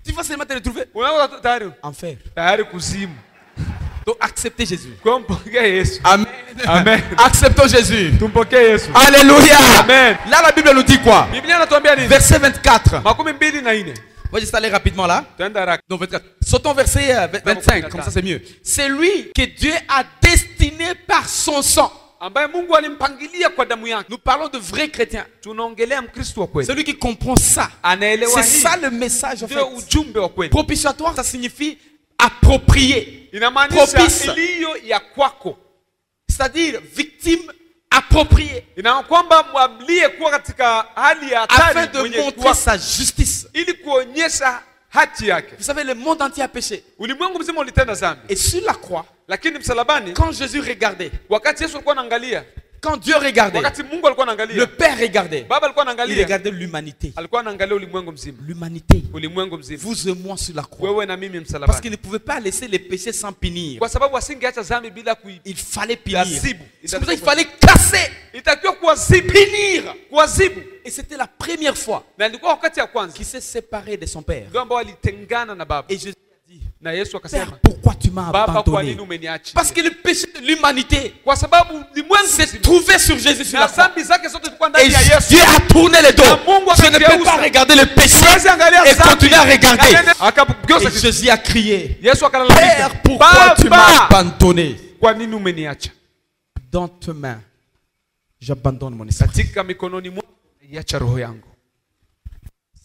Tu vas seulement te retrouver unaona tayari enfer. tayari kuzimu. Donc acceptez Jésus. Kwa mpokee Yesu, Amen. Amen. Acceptons Jésus. tumpokee Yesu. Alléluia. Amen. Là, la Bible nous dit quoi? Biblia inatuambia nini? Verset 24. 24. On va juste aller rapidement là. Tuenda haraka. Non, 24. Sautons verset 25. Comme ça, c'est mieux. C'est lui que Dieu a destiné par son sang. Ambaye Mungu alimpangilia kwa damu yake. Nous parlons de vrais chrétiens. Tunaongelea Mkristo wa kweli. Celui qui comprend ça. Anaelewa C'est hii. ça le message en Ndio fait. ujumbe wa kweli. Propitiatoire, ça signifie approprié. Inamaanisha Propice. iliyo ya kwako. C'est-à-dire victime appropriée. Ina kwamba mwamlie kuwa katika hali ya Afin hatari de mwenye montrer kuwa, sa justice. ili kuonyesha haki yake. Vous savez, le monde entier a péché. Ulimwengu mzima ulitenda dhambi. Et sur la croix, Lakini msalabani, quand Jésus regardait, wakati Yesu alikuwa anaangalia, quand Dieu regardait, wakati Mungu alikuwa le anaangalia, Père regardait, Baba alikuwa il anaangalia, regardait l'humanité. alikuwa anaangalia ulimwengu mzima. L'humanité, Ulimwengu mzima. vous et moi sur la croix. Wewe na mimi Parce msalabani. qu'il ne pouvait pas laisser les péchés sans punir. Kwa sababu asingeacha dhambi bila Il fallait punir. kuadhibu. C'est pour ça qu'il fallait casser, Itakiwa kuadhibu, punir. kuadhibu. Et c'était la première fois Na ilikuwa wakati ya kwanza qu'il s'est séparé de son Père. ndio ambao alitengana na Baba. Et Jésus a dit, Na Yesu Père, akasema, pourquoi tu m'as Baba, kwa abandonné? nini umeniacha? Parce que le péché de l'humanité Kwa sababu ulimwengu s'est mzima trouvé sur Jésus sur na la croix. dhambi zake zote zilikuwa Et ndani ya Yesu. Dieu a tourné le dos. Na Mungu Je ne peux akageuza. pas regarder le péché Siwezi angalia et dhambi. continuer à regarder. Akageuza Et kitu. Jésus a crié, Yesu akalalamika, Père, pourquoi tu m'as abandonné? kwa nini umeniacha? Dans tes mains, j'abandonne mon esprit. Katika mikononi mwako iacha roho yangu.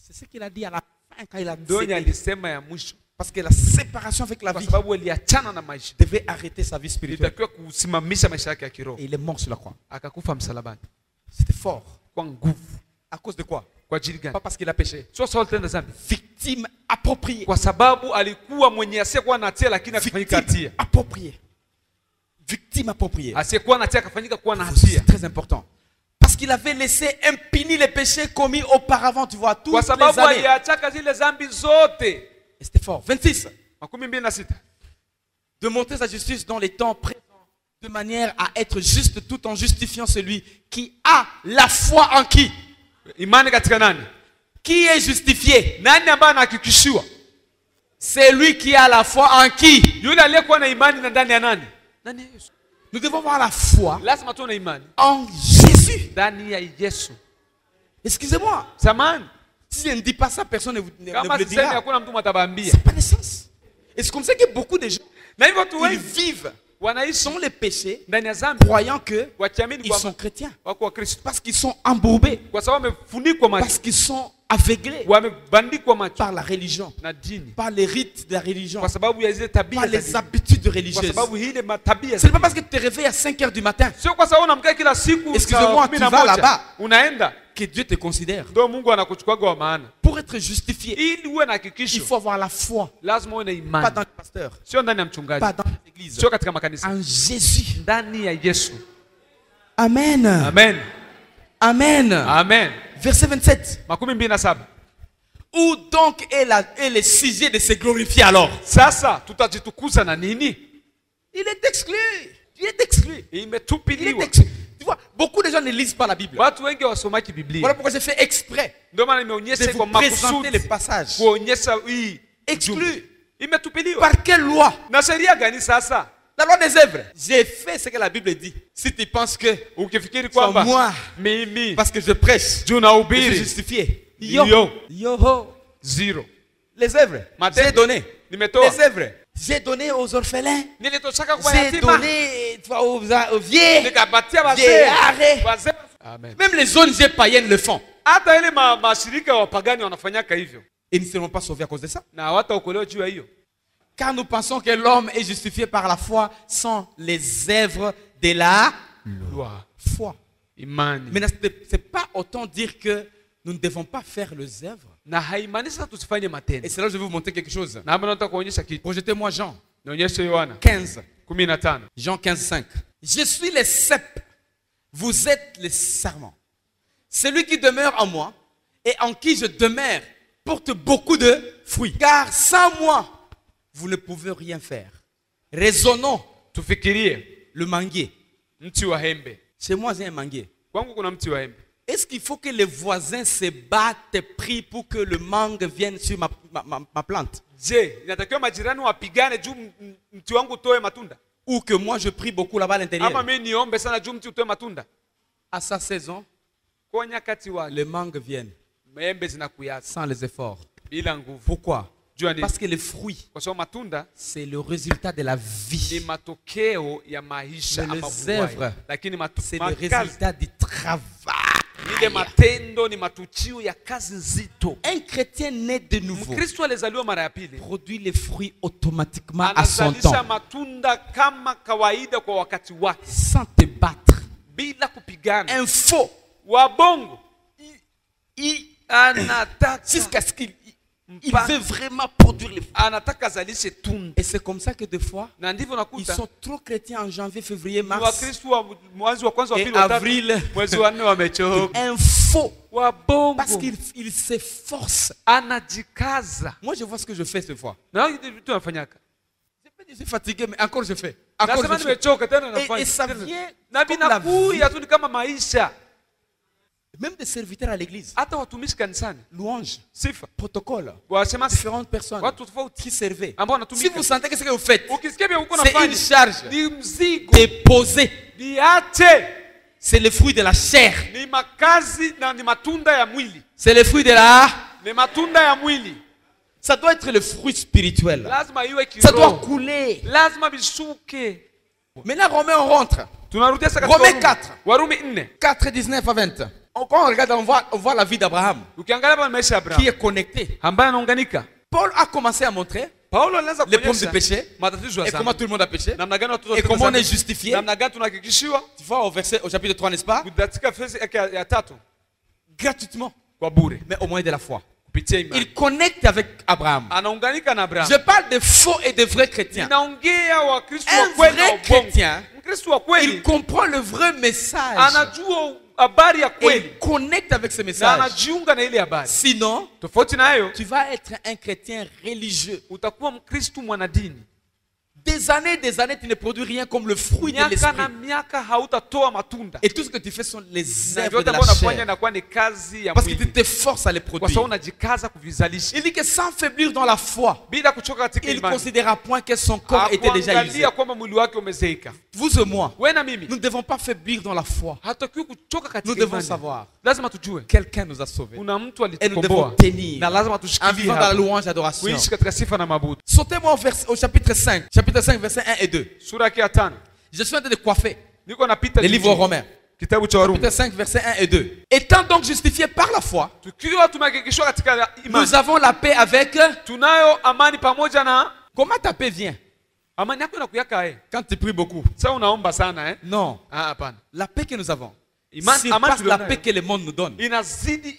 C'est ce qu'il a dit à la fin quand il a Ndio dit. alisema ya mwisho, Parce que la séparation avec la kwa vie sababu aliachana na maisha. devait arrêter sa vie spirituelle. Ilitakiwa kusimamisha maisha yake ya kiroho. Et il est mort sur la croix. Akakufa msalabani C'était fort. kwa nguvu. À cause de quoi? Kwa ajili gani? Pas parce qu'il a péché. Sio sawa tena dhambi. Victime appropriée. Kwa sababu alikuwa mwenye asiyekuwa na hatia lakini akafanyika hatia. Victime appropriée. Victime appropriée. Asiyekuwa na hatia akafanyika kuwa na C'est hatia. très important. Parce qu'il avait laissé impuni les péchés commis auparavant, tu vois, toutes Kwa les sababu années. aliachaka zile dhambi zote. Et c'était fort. 26. 26. De montrer sa justice dans les temps présents, de manière à être juste tout en justifiant celui qui a la foi en qui? Imani katika nani? Qui est justifié? Nani ambaye anahakikishiwa? C'est lui qui a la foi en qui? Yule aliyekuwa na imani na ndani ya nani? Ndani ya Yesu. Nous devons avoir la foi Lazima tuwe na imani en Jésus. ndani ya Yesu. Excusez-moi. Samani, Si je ne dis pas ça, personne ne vous le kama sisemi dira. hakuna mtu matabaambia. Ça n'a pas de sens. Et c'est comme ça que beaucoup de gens, Na hivyo tu ils wengi vivent wanaishi sans les péchés, ndani ya dhambi croyant qu'ils wakiamini sont kwamba chrétiens. wako wa Kristo. Parce qu'ils sont embourbés. Kwa sababu wamefunikwa macho, Parce qu'ils sont aveuglés wamebandikwa macho par la religion, na dini. par les rites de la religion, Kwa sababu ya zile tabia par za les dini. habitudes Kwa religieuses. sababu ile matabia. Ce n'est pas parce que tu te réveilles à 5 heures du matin Sio kwa sababu unamkaa kila siku Excusez-moi, saa tu 11 vas là-bas. unaenda que Dieu te considère. ndio Mungu anakuchukuaga wa maana. Pour être justifié, Ili uwe na il hakikisho, faut avoir la foi. lazima uwe na Pas imani. dans le pasteur, Sio ndani ya mchungaji, pas dans l'église. sio katika makanisa, En Jésus. ndani ya Yesu. Amen. Amen. Amen. Amen. Verset 27. 27. Où donc est le sujet de se glorifier alors? Sasa tutajitukuza na nini? Il est exclu. Il est exclu. Il est Imetupiliwa. exclu. Tu vois, beaucoup de gens ne lisent pas la Bible. Watu wengi wasomaki Biblia. Voilà pourquoi j'ai fait exprès Ndio maana de nimeonyesha vous kwa présenter makusudi les passages. kuonyesha hii Exclu. imetupiliwa. Par quelle loi? Na sheria gani sasa? La loi des œuvres. J'ai fait ce que la Bible dit. Si tu penses que Ukifikiri sur kwamba moi, mimi parce que je prêche, juu je suis nahubiri justifié. Yo. Yo. zero. Les œuvres. Matendo. J'ai donné. Nimetoa. Les œuvres. J'ai donné aux orphelins. Nilitoshaka kwa J'ai yatima. donné tu vois, aux vieux. Nikapatia wazee. Vieillard. Wazee. Amen. Même les ONG païennes le font. Hata ile mashirika ya wapagani wanafanyaka hivyo. Ils ne seront pas sauvés à cause de ça. Na hawataokolewa juu ya hiyo. Car nous pensons que l'homme est justifié par la foi sans les œuvres de la Loi. foi. Imani. Mais ce n'est pas autant dire que nous ne devons pas faire les œuvres. Na haimaanishi tusifanye matendo. Et c'est là que je vais vous montrer quelque chose. Na hapa nataka kuonyesha kitu. Projetez-moi Jean Nionyeshe Yohana 15. 15. Jean 15, 5. Je suis le cep, vous êtes les sarments. Celui qui demeure en moi et en qui je demeure porte beaucoup de fruits. Car sans moi, vous ne pouvez rien faire. Raisonnons Tufikirie le manguier. mti wa hembe. Chez moi, j'ai un manguier. Kwangu kuna mti wa hembe. Est-ce qu'il faut que les voisins se battent prix pour que le mangue vienne sur ma plante? Je, inatakiwa majirani wapigane juu mti wangu utoe matunda? Ou que moi je prie beaucoup là-bas à l'intérieur? Ama mimi niombe sana juu mti utoe matunda? À sa saison, Kwa nyakati wale les mangues viennent maembe zinakuya sans les efforts. bila nguvu. Pourquoi? Jua nini? Parce que les fruits, Kwa sababu matunda c'est le résultat de la ni vie. matokeo ya maisha Mais ama les uhai. œuvres, Lakini C'est le makazi, résultat du travail. ile matendo ni matukio ya kazi nzito. Un chrétien né de nouveau Mkristo alizaliwa mara ya pili, produit les fruits automatiquement à son anazalisha temps, matunda kama kawaida kwa wakati wake sans te battre. bila kupigana. Un faux, Wabongo il anataka jusqu'à ce qu'il Il veut vraiment produire les fruits. anataka azalishe tunda. Et c'est comme ça que des fois, Na ndivyo ils nakuta sont trop chrétiens en janvier, février, ni mars. Wakristo wa mwanzo wa kwanza wa Et pili wa tatu avril. mwezi wa 4 wamechoka. Un faux. Wabongo Parce qu'il s'efforce. anajikaza. Moi, je vois ce que je fais cette fois. Na hivi vitu anafanyaka. Je suis fatigué, mais encore je fais. Encore Nasema je fais. nimechoka tena Et nafanya. ça Tena. vient Na comme la vie. vinakuya tu ni kama maisha. Même des serviteurs à l'église. Hata watumishi kanisani. Louange, Sifa. protocole. Wasema Différentes personnes watu tofauti qui servaient. ambao Si wanatumika. vous sentez que ce que vous faites, Ukisikia vile uko c'est une nafanya charge ni mzigo. déposée. Niache. C'est le fruit de la chair. Ni makazi na ni matunda ya mwili. C'est le fruit de la... Ni matunda ya mwili. Ça doit être le fruit spirituel. Lazima iwe Ça doit kiroho. couler. Lazima bishuke. Maintenant, Romains, on rentre. Tunarudia sasa katika Romains 4. Warumi 4. 4, 19 à 20. Quand on regarde, on voit la vie d'Abraham Ukiangalia hapa maisha ya qui Abraham est connecté. ambaye anaunganika. Paul a commencé à montrer Paulo alianza les problèmes du kuonyesha péché matatizo ya et comment dhambi. tout le monde a péché. Namna gani watu Et wote comment on est dhambi. justifié. Namna gani tunahakikishiwa Tu vois au chapitre 3, n'est-ce pas? katika fezi ya 3 Gratuitement. kwa bure Mais au moyen de la foi. kupitia imani. Il connecte avec Abraham. Anaunganika na Abraham. Je parle de faux et de vrais chrétiens. Ninaongea wa Kristo wa Un kweli na vrai ubongo. chrétien, Mkristo wa il kweli comprend le vrai message. anajua habari ya Et kweli il connecte avec ce na message. anajiunga na ile habari. Sinon, Tofauti na hayo tu vas être un chrétien religieux. utakuwa Mkristo mwanadini. Des années, tu ne produis rien comme le fruit de Miaka l'esprit. na miaka hautatoa matunda. Et tout ce que tu fais sont les Na œuvres vyote de la ambavyo unafanya chair. inakuwa ni kazi ya Parce que tu mwili. t'efforces à les Kwa sababu produire. unajikaza kuvizalisha Il dit que sans faiblir dans la foi, bila kuchoka katika il ne imani. considéra point que son corps était déjà usé. Hakuangalia kwamba mwili wake umezeeka. Vous et moi, Wewe na mimi nous ne devons pas faiblir dans la foi. hatakiwi kuchoka Nous katika devons imani. savoir, Lazima tujue quelqu'un nous a sauvés. kuna mtu Et nous devons alitukomboa tenir na lazima en tushikilie vivant dans la hapo. louange et l'adoration. Kuishi katika sifa na mabudu. Sautez-moi au chapitre 5. Chapitre 5, versets 1 et 2. Sura yake ya 5. Je suis en train de coiffer Niko napita le livre aux juu. Romains. Kitabu cha Warumi. Chapitre 5, versets 1 et 2. Étant donc justifiés par la foi, Tukiwa tumehakikishwa katika imani. nous avons la paix avec... Tunayo amani pamoja na Comment ta paix vient? amani yako inakuyaka Quand tu pries beaucoup. Sasa unaomba sana Non. hapana. La paix que nous avons, Imani c'est amani pas la tulionayo. paix que le monde nous donne. Inazidi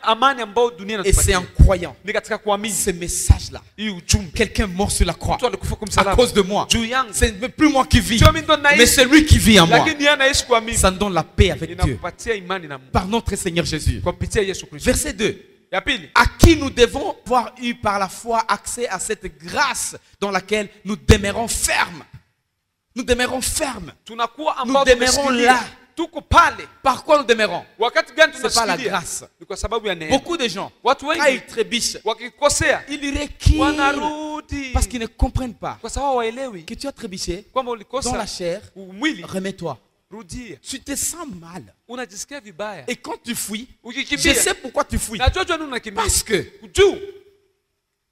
amani ambayo dunia Et c'est inatupatia. en croyant Ni katika kuamini ce message-là. hii ujumbe. Quelqu'un mort sur la croix Mtu alikufa kwa à msalaba. cause de moi. Juu yangu. Ce n'est plus moi qui vis, Sio mimi ndo naishi. mais c'est lui qui vit en moi. Lakini yeye anaishi kwa mimi. Ça nous donne la paix avec Dieu Inakupatia imani na Mungu. par notre Seigneur Jésus. Kwa kupitia Yesu Kristo. Verset 2. Ya pili. À qui nous devons avoir eu par la foi accès à cette grâce dans laquelle nous demeurons fermes. Nous demeurons fermes. Tunakuwa Nous ambao demeurons tumeshikilia. là. Tuko pale. Par quoi nous demeurons? Wakati gani C'est pas la tunashikilia? grâce. Ni kwa sababu ya neema. Beaucoup de gens, Watu quand ils wengi trébuchent, wakikosea ils reculent wanarudi parce qu'ils ne comprennent pas kwa sababu hawaelewi que tu as trébuché kwamba dans la ulikosa chair. mwili. Remets-toi. Rudia. Tu te sens mal. Unajisikia vibaya. Et quand tu fuis, je Ukikimbia. sais pourquoi tu fuis. Najua jua nini unakimbia. Parce que Juu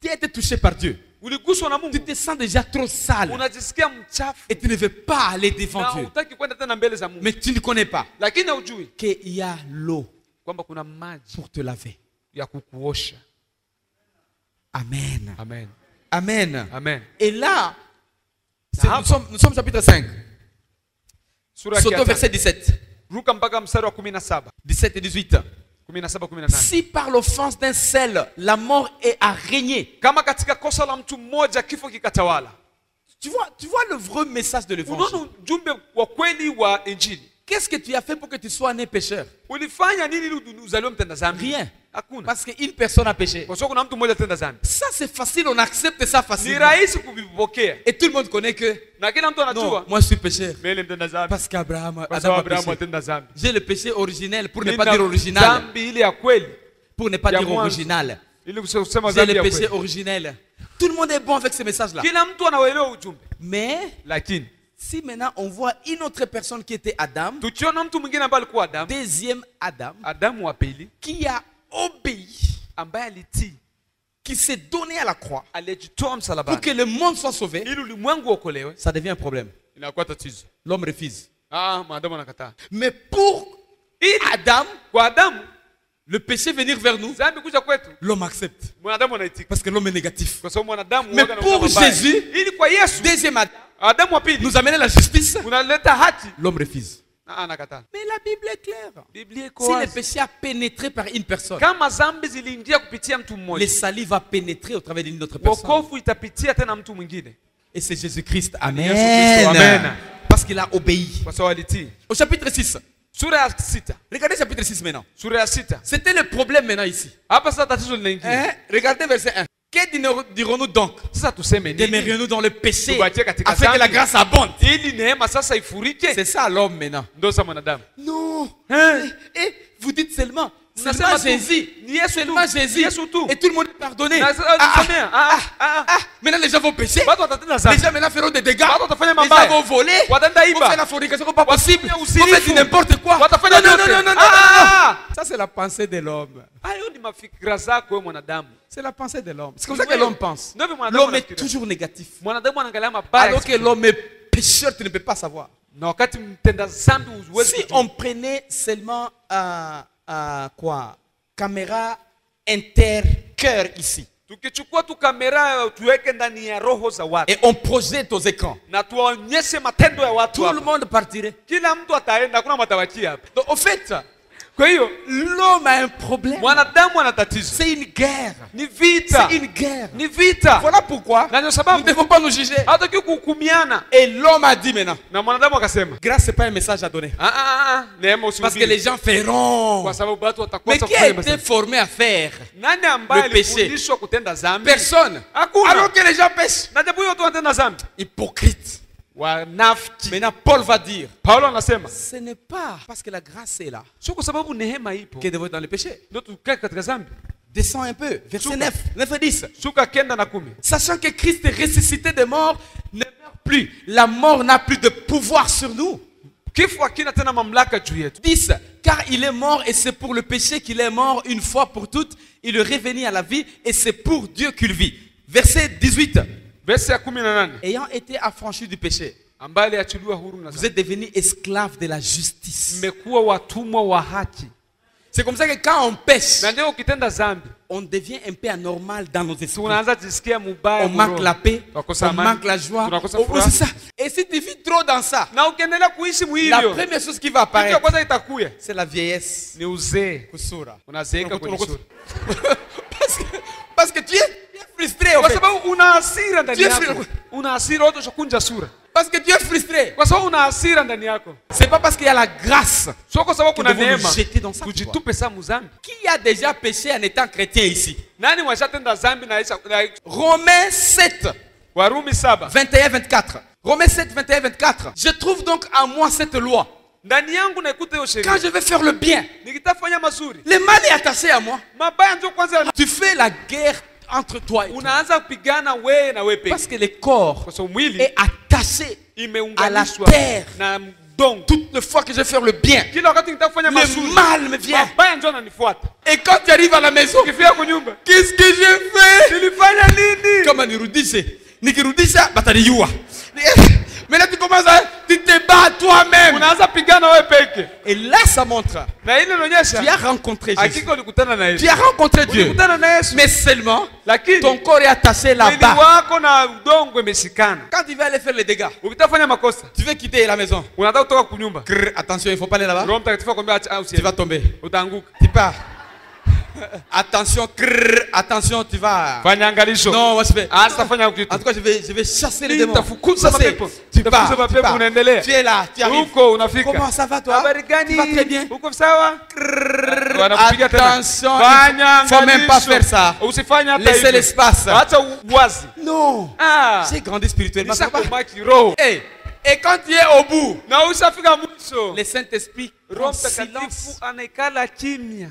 tu as été touché par Dieu. uliguswa na Tu Mungu. te sens déjà trop sale. Unajisikia mchafu. Et tu ne veux pas aller devant Na Dieu. hutaki kwenda tena mbele za Mungu. Mais tu ne connais pas Lakini hujui qu'il y a l'eau kwamba kuna maji pour te laver. ya kukuosha. Amen. Amen. Amen. Amen. Et là, Na nous sommes chapitre 5. Sura Sautons ya au verset 17. Ruka mpaka mstari wa 17. 17 et 18. 17 18. Si par l'offense d'un seul, la mort a régné. Kama katika kosa la mtu mmoja kifo kikatawala. Tu vois le vrai message de l'évangile. Unaona ujumbe wa kweli wa Injili. Qu'est-ce que tu as fait pour que tu sois né pécheur? Ulifanya nini ili uzaliwe mtenda dhambi? Rien. Hakuna. Parce qu'une personne a péché. Kwa sababu kuna mtu mmoja tenda dhambi. Ça c'est facile, on accepte ça Ni facilement. rahisi kuvipokea. Et tout le monde connaît que Na kila mtu non, anajua moi je suis pécheur. mimi mtenda dhambi. Parce qu'Abraham Kwa Adam sababu a Abrahamu péché. atenda dhambi. J'ai le péché originel pour ne Nina pas dire original. dhambi ile ya kweli. Pour ne pas Ya dire mwanzo. original. Ili kusema J'ai dhambi le ya péché kweli. originel. Tout le monde est bon avec ce message-là. Kila mtu anaelewa ujumbe. Mais Lakini si maintenant on voit une autre personne qui était Adam, tukiona mtu mwingine ambaye alikuwa Adamu, deuxième Adam, Adamu wa pili qui a obéi, ambaye alitii, qui s'est donné à la croix aliyejitoa pour msalabani que le monde soit sauvé, ili ulimwengu uokolewe, ça devient un problème. inakuwa tatizo. L'homme refuse. Maadamu anakataa. Mais pour Adam, Kwa Adamu le péché venir vers nous, dhambi kuja kwetu, l'homme accepte. mwanadamu anaitika. Parce que l'homme est négatif. Kwa sababu mwanadamu Mais huwaga na pour mabaya. Jésus, ili kwa Yesu deuxième Adam, Adamu wa pili nous amener la justice, unaleta haki, l'homme refuse. Anakataa. Mais la Bible est claire. Biblia iko Si le wazi. péché a pénétré par une personne, Kama zambi ziliingia kupitia mtu le mmoja, salut va pénétrer au travers d'une autre personne. wokovu itapitia tena mtu mwingine. Et c'est Jésus-Christ. Yesu Amen. Kristo, amen. Parce qu'il a obéi. Kwa sababu alitii. Au chapitre 6. Sura ya 6. Regardez chapitre 6 maintenant. Sura ya 6. C'était le problème maintenant ici. Hapa sasa tatizo linaingia. Hein? Regardez verset 1. Que dirons-nous donc? Sasa tuseme nini? Demeurions-nous dans le péché Tubakie katika afin que la dhambi. grâce abonde. Ili neema sasa ifurike. C'est ça l'homme maintenant. Ndio sa mwanadamu. Non. Hein? Et vous dites seulement Nasema tu, Jésus. ni Yesu Seulement tu, Jésus. Yesu tu. Et tout le monde est pardonné. Na sasa nisamea. Maintenant les gens vont pécher. Watu watatenda Les dhambi. gens maintenant feront des dégâts. Watu watafanya Les gens mabaya. vont voler. Wataenda Vont iba. faire la fornication comme pas possible. Watafanya Vont faire usirifu. du n'importe quoi. Watafanya Non, non, vyote. non, non, non, Ah! non. Ça c'est la pensée de l'homme. Hayo ni mafikira zako wewe mwanadamu. C'est la pensée de l'homme. C'est comme ça que l'homme pense. Ndio mwanadamu L'homme est anafikiria. toujours négatif. Mwanadamu anaangalia mabaya. Alors que l'homme est pécheur, tu ne peux pas savoir. Na wakati mtenda dhambi huwezi Si kujua. on prenait seulement quoi, caméra inter-cœur ici, Tukichukua tu kamera tuweke ndani ya roho za watu et on projette aux écrans, na tuwaonyeshe matendo ya watu tout le hapa, monde partirait. kila mtu ataenda, hakuna matawachi hapa. Donc, au fait, Kwa hiyo l'homme a un problème. mwanadamu ana tatizo, C'est une guerre. ni vita, C'est une guerre. ni vita. Voilà pourquoi Na ndio nous ne sababu devons pas nous juger. hataki kuhukumiana. Et l'homme a dit maintenant, Na mwanadamu akasema, grâce, ce n'est pas un message à donner. neema Parce que usihubiri, les gens feront. kwa sababu watu Mais watakosa qui a kufanya été mema. formé à faire? Nani ambaye le péché? alifundishwa kutenda dhambi? Personne. Hakuna. Alors que les gens pêchent. Na japo watu wanatenda dhambi, Hypocrite. wanafiki. Maintenant, Paul va dire, Paulo anasema, ce n'est pas parce que la grâce est là sio kwa sababu neema ipo que devons être dans le péché. ndio tukae katika dhambi. Descends un peu. Verset Shuka. 9, 9 et 10. Shuka 9 na 10. Sachant que Christ est ressuscité des morts, ne meurt plus. La mort n'a plus de pouvoir sur nous. Kifo hakina tena mamlaka juu yetu. 10. Car il est mort et c'est pour le péché qu'il est mort une fois pour toutes. Il est revenu à la vie et c'est pour Dieu qu'il vit. Verset 18. Verse ya 18. Ayant été affranchi du péché, Ambaye aliachiliwa huru na vous dhambi. êtes devenus esclaves de la justice. Mmekuwa watumwa wa haki. C'est comme ça que quand on pêche, Na ndio ukitenda dhambi, on devient un peu anormal dans nos esprits. tunaanza kujisikia mubaya. On manque la paix, Tunakosa on amani, manque la joie. tunakosa Oh, furaha. c'est ça. Et si tu vis trop dans ça, Na ukiendelea kuishi la muhivyo, première chose qui va kitu ya apparaître, kwanza itakuya c'est la vieillesse. ni uzee. Kusura. Unazeeka kwenye sura. Parce que tu es frustré. En Kwa fait. sababu una hasira ndani Dieu yako. frère. Una hasira wote ushakunja sura. Parce que tu es frustré. Kwa sababu una hasira ndani yako. C'est pas parce qu'il y a la grâce. Sio kwa sababu Nous kuna devons neema. nous jeter dans ça. Tujitupe saa muzambi. Qui a déjà péché en étant chrétien ici? Nani washatenda dhambi na Romains 7, Warumi 7. 21-24. Romains 7, 21-24. Je trouve donc en moi cette loi. Ndani yangu naikuta hiyo sheria. Quand je vais faire le bien, Nikitafanya mazuri, le mal est attaché à moi. mabaya ndio kwanza Tu fais la guerre entre toi et toi. unaanza kupigana wewe na wewe Parce peke. que le corps Kwa sababu mwili est attaché. imeunganishwa à la terre. na mdongo. Toutes les fois que je vais faire le bien, Kila wakati nitafanya le mazuri, mal me vient. mabaya ndio yananifuata. Et quand tu arrives à la maison, Ukifika kwa nyumba, qu'est-ce que j'ai fait? nilifanya nini? Kama nirudishe, nikirudisha bataniua. Mais là tu commences à, tu te bats toi-même. Unaanza pigana wewe peke. Et là ça montre, Na ile tu inaonyesha as rencontré Jésus. hakika ulikutana na Tu Yesu. as rencontré Dieu. Ulikutana na Yesu. Mais seulement, Lakini ton corps est attaché mwili là-bas. wako na udongo imeshikana. Quand tu vas aller faire les dégâts, Ukitafanya makosa, tu veux quitter la maison. unataka kutoka kunyumba. Crrr, attention, il ne faut pas aller là-bas. Roho Mtakatifu akwambia acha Tu vas usiende. tomber. Utaanguka. Tu pars. Attention, crrr, attention, tu vas. Fanya angalisho. Non, moi je vais. Sitafanya En kitu. tout cas, je vais chasser les Mimi démons. nitafukuza Chasser. mapepo. Tu Nitafukuza pars, tu mapepo, pars. unaendelea. Tu es là, tu arrives. Huko unafika. Comment ça va toi? Habari gani? Tu vas très bien. Uko sawa? Wanakupiga tena. Attention, Fanya il faut même pas angalisho. faire ça. Usifanye hata Laissez hivyo. l'espace. Acha uwazi. Non. Ah. J'ai grandi spirituellement. Ça va? Nishakomaa kiroho. Hey. Et quand tu es au bout, Na ushafika mwisho. le Saint-Esprit Roho en silence. Mtakatifu anaikala kimya.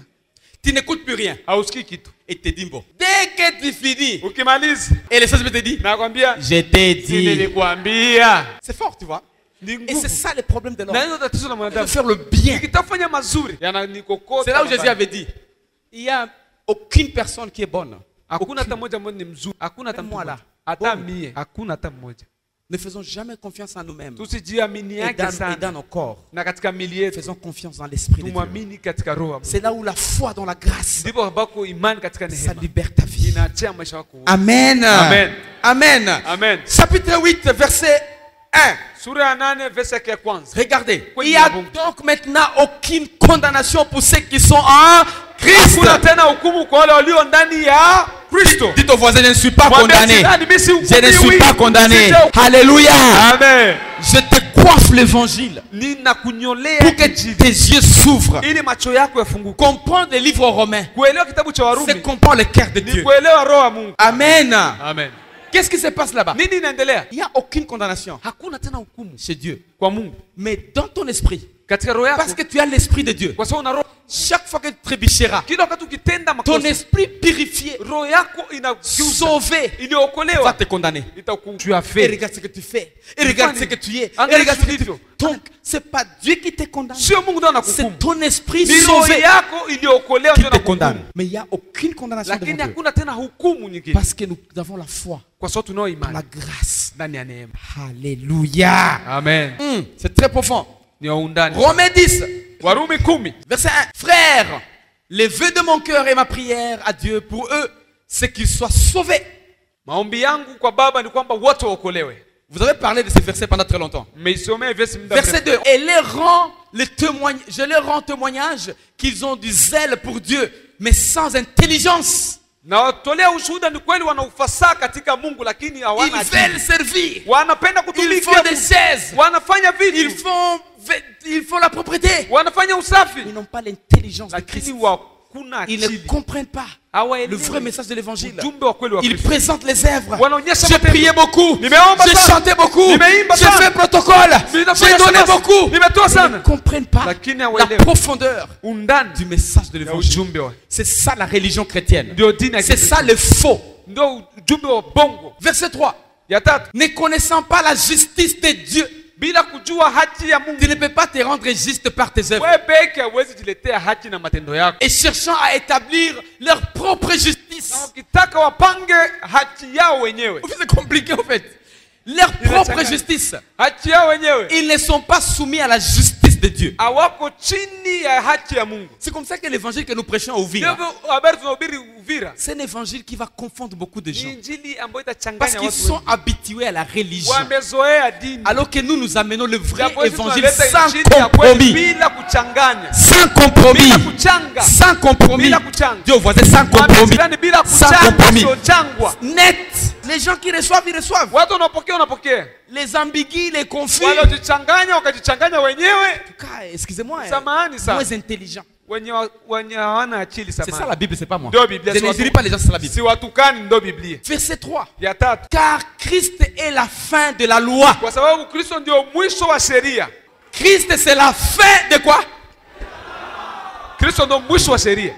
Tu n'écoutes plus rien. Hausikii kitu. Et te dit bon. Dès que tu finis, Ukimaliza et le Saint-Esprit te dit, nakwambia je t'ai si dit. nilikwambia. C'est fort, tu vois. Ni Et nguvu. c'est ça le problème de l'homme. Na hiyo tatizo la Il mwanadamu. veut faire le bien. Nikitafanya mazuri yananikokota. C'est là où Jésus avait dit, il n'y a aucune personne qui est bonne. Hakuna hata mmoja ambaye ni mzuri. Hakuna hata Même moi là. mmoja. Hata Bonne. mie. Hakuna hata mmoja. Ne faisons jamais confiance en nous-mêmes Tusijiaminiake et dans sana. nos corps. Na katika mili yetu Faisons confiance dans l'Esprit de Dieu. tumwamini katika roho. C'est là où la foi dans la grâce, Ndipo ambako imani katika ça neema libère ta vie. inaachia maisha yako. Amen. Amen. Amen. Amen. Chapitre 8, verset 1. Sura ya 8 verse ya kwanza. Regardez, il n'y a donc maintenant aucune condamnation pour ceux qui sont en Christ. Hakuna tena hukumu kwa wale walio ndani ya Kristo. Dites au voisin, je ne suis pas Mwambie condamné. jirani, mimi si Je ne hukumiwi. suis pas condamné. Sija- Alléluia. Amen. Je te coiffe l'évangile Ninakunyolea pour que tes yeux s'ouvrent. ili macho yako yafunguke. Comprendre le livre aux Romains, Kuelewa kitabu cha c'est Warumi comprendre le cœur de ni Dieu. kuelewa roho ya Mungu. Amen. Amen. Qu'est-ce qui se passe là-bas? Nini inaendelea? Il n'y a aucune condamnation Hakuna tena hukumu chez Dieu. kwa Mungu. Mais dans ton esprit, Katika roho yako parce que tu as l'esprit de Dieu, kwa sababu una roho. chaque fois que tu trébucheras, Kila wakati ukitenda ton makosa, esprit purifié, roho yako inageuzwa, sauvé, va iliokolewa te condamner. itakuhukumu. Tu as Et fait. regarde ce que tu fais. Et regarde ce que tu es. Et Angalia regarde ce que tu ulivyo. Donc, c'est pas Dieu qui te condamne. Sio Mungu ndo anakuhukumu. C'est ton esprit Ni roho sauvé yako iliokolewa qui ndio te inakuhukumu. condamne. Mais il n'y a aucune condamnation devant Lakini Dieu. hakuna tena hukumu nyingine. Parce que nous avons la foi, Kwa sababu tunao la imani grâce. ndani ya neema. Alléluia. Amen. C'est très profond. Ni wa undani. Romains 10, Warumi 10. verset 1. Frères, les vœux de mon cœur et ma prière à Dieu pour eux, c'est qu'ils soient sauvés. Maombi yangu kwa Baba ni kwamba wote waokolewe. Vous avez parlé de ces versets pendant très longtemps. Mmeisomea verse muda Verset mrefu. 2. Je leur rends témoignage qu'ils ont du zèle pour Dieu, mais sans intelligence. Na watolea ushuhuda ni kweli wana ufasaha katika Mungu lakini Ils hawana veulent akili. servir. Wanapenda Ils kutumikia font des Mungu. chaises. Wanafanya Ils vitu. font la propreté. Wanafanya usafi. Ils n'ont pas l'intelligence de Lakini Christ. hakuna Ils ne akili. comprennent pas le Hawaelewi vrai message de l'évangile. ujumbe wa kweli wa Ils Kristo. présentent les œuvres. Wanaonyesha J'ai matendo. prié beaucoup. Nimeomba J'ai sana. chanté beaucoup. Nimeimba J'ai sana. fait protocole. Ninafanya J'ai donné sana. beaucoup. Nimetoa Ils sana. ne comprennent pas Lakini la hawaelewi profondeur undani du message de ya l'évangile. ujumbe wa. C'est ça la religion chrétienne. Ndio dini ya C'est Kristo. ça le faux. Ndio ujumbe wa bongo. Verset 3. Ya tatu, Ne connaissant pas la justice de Dieu, bila kujua haki ya Mungu. tu ne peux pas te rendre juste par tes œuvres. Wewe peke hauwezi jiletea haki na matendo yako. Et cherchant à établir leur propre justice. Na ukitaka wapange haki yao wenyewe. C'est compliqué en fait. Leur propre justice. Haki yao wenyewe. Ils ne sont pas soumis à la justice de Dieu. Hawako chini ya haki ya Mungu. C'est comme ça que l'évangile que nous prêchons au Vira, Ndio habari tunahubiri Uvira. c'est un évangile qui va confondre beaucoup de Ni gens. injili ambayo Parce itachanganya qu'ils watu sont wengi. habitués à la religion. Wamezoea dini. Alors que nous amenons le vrai Japo sisi évangile tunaleta sans injili ya kweli compromis. bila kuchanganya. Sans compromis. Bila kuchanga. Sans compromis. Bila kuchanga. Dieu voisin sans Mwambie compromis. jirani bila Sans kuchanga compromis. sio changwa. Net. Les gens qui reçoivent, ils reçoivent. Watu wanapokea. Les ambigus, les confus. Walojichanganya wakajichanganya wenyewe. En tout cas, excusez-moi, Samahani sana. moins intelligent. Wenye hawana akili C'est ça samahani. la Bible, c'est pas moi. Ndio Biblia, Je si ne watu- dirai pas les gens, c'est la Bible. Si watukani ndo Biblia. Verset 3. Ya tatu. Car Christ est la fin de la loi. Kwa sababu Kristo ndio mwisho wa sheria. Christ, c'est la fin de quoi? Kristo ndio mwisho wa sheria.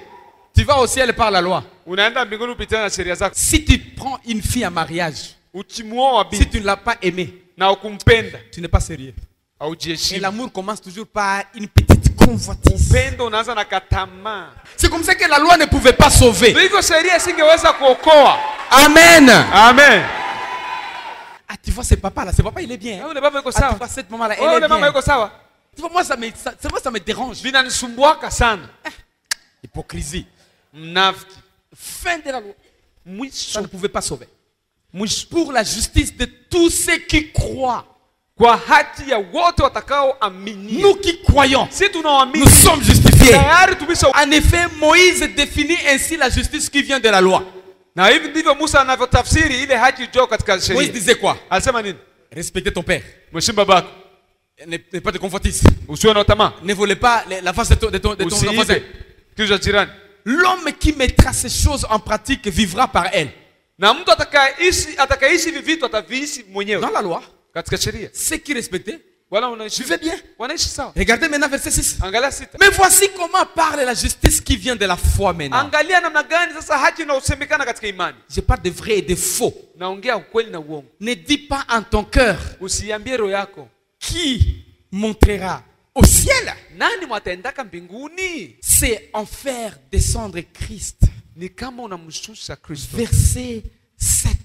Tu vas au ciel par la loi. Unaenda mbinguni kupitia na sheria zako. Si tu prends une fille en mariage, Ukimuoa si bibi tu ne l'as pas aimée, na ukumpenda, tu n'es pas sérieux. Et haujiheshimu. l'amour commence toujours par une petite convoitise. Upendo unaanza na katamaa. C'est comme ça que la loi ne pouvait pas sauver. Hivyo sheria isingeweza kuokoa. Amen. Amen. Ah, tu vois, ce papa là, ce papa il est bien. Yule baba yuko Ah, tu sawa. vois, cette maman là, Wewe elle yule est mama bien. yuko sawa. Tu vois, moi, ça me dérange. Vinanisumbuaka sana. Hypocrisie. Mnafiki. Fin de la loi. Ça Mwisho. ne pouvait pas sauver. Pour la justice de tous ceux qui croient. Kwa haki ya wote watakaoamini. Nous qui croyons, Si tunaoamini nous sommes justifiés. tayari tumesha. En effet, Moïse définit ainsi la justice qui vient de la loi. Na hivi ndivyo Musa anavyotafsiri ile haki iliyo katika Moïse sheria. disait quoi? Alisema nini? Respectez ton père. Mheshimu babako. Ne pas de confortiste. Usiwe na tamaa. Ne volez pas la face de ton voisin. Usiibe kitu cha jirani. L'homme qui mettra ces choses en pratique vivra par elles. Na mtu atakaishi hivi vitu ataviishi mwenyewe Dans la loi, katika sheria. ceux qui respectaient Wala wanaishi vivaient bien. wanaishi sawa. Regardez maintenant verset 6. Angalia 6. Mais voici comment parle la justice qui vient de la foi maintenant. Angalia namna gani sasa haki inayosemekana katika imani. Je parle de vrai et de faux. Naongea ukweli na uongo. Ne dis pas en ton cœur Usiambie roho yako. qui montera au ciel. Nani mwataendaka mbinguni? C'est en faire descendre Christ. Ni kama unamshusha Kristo. Verset 7.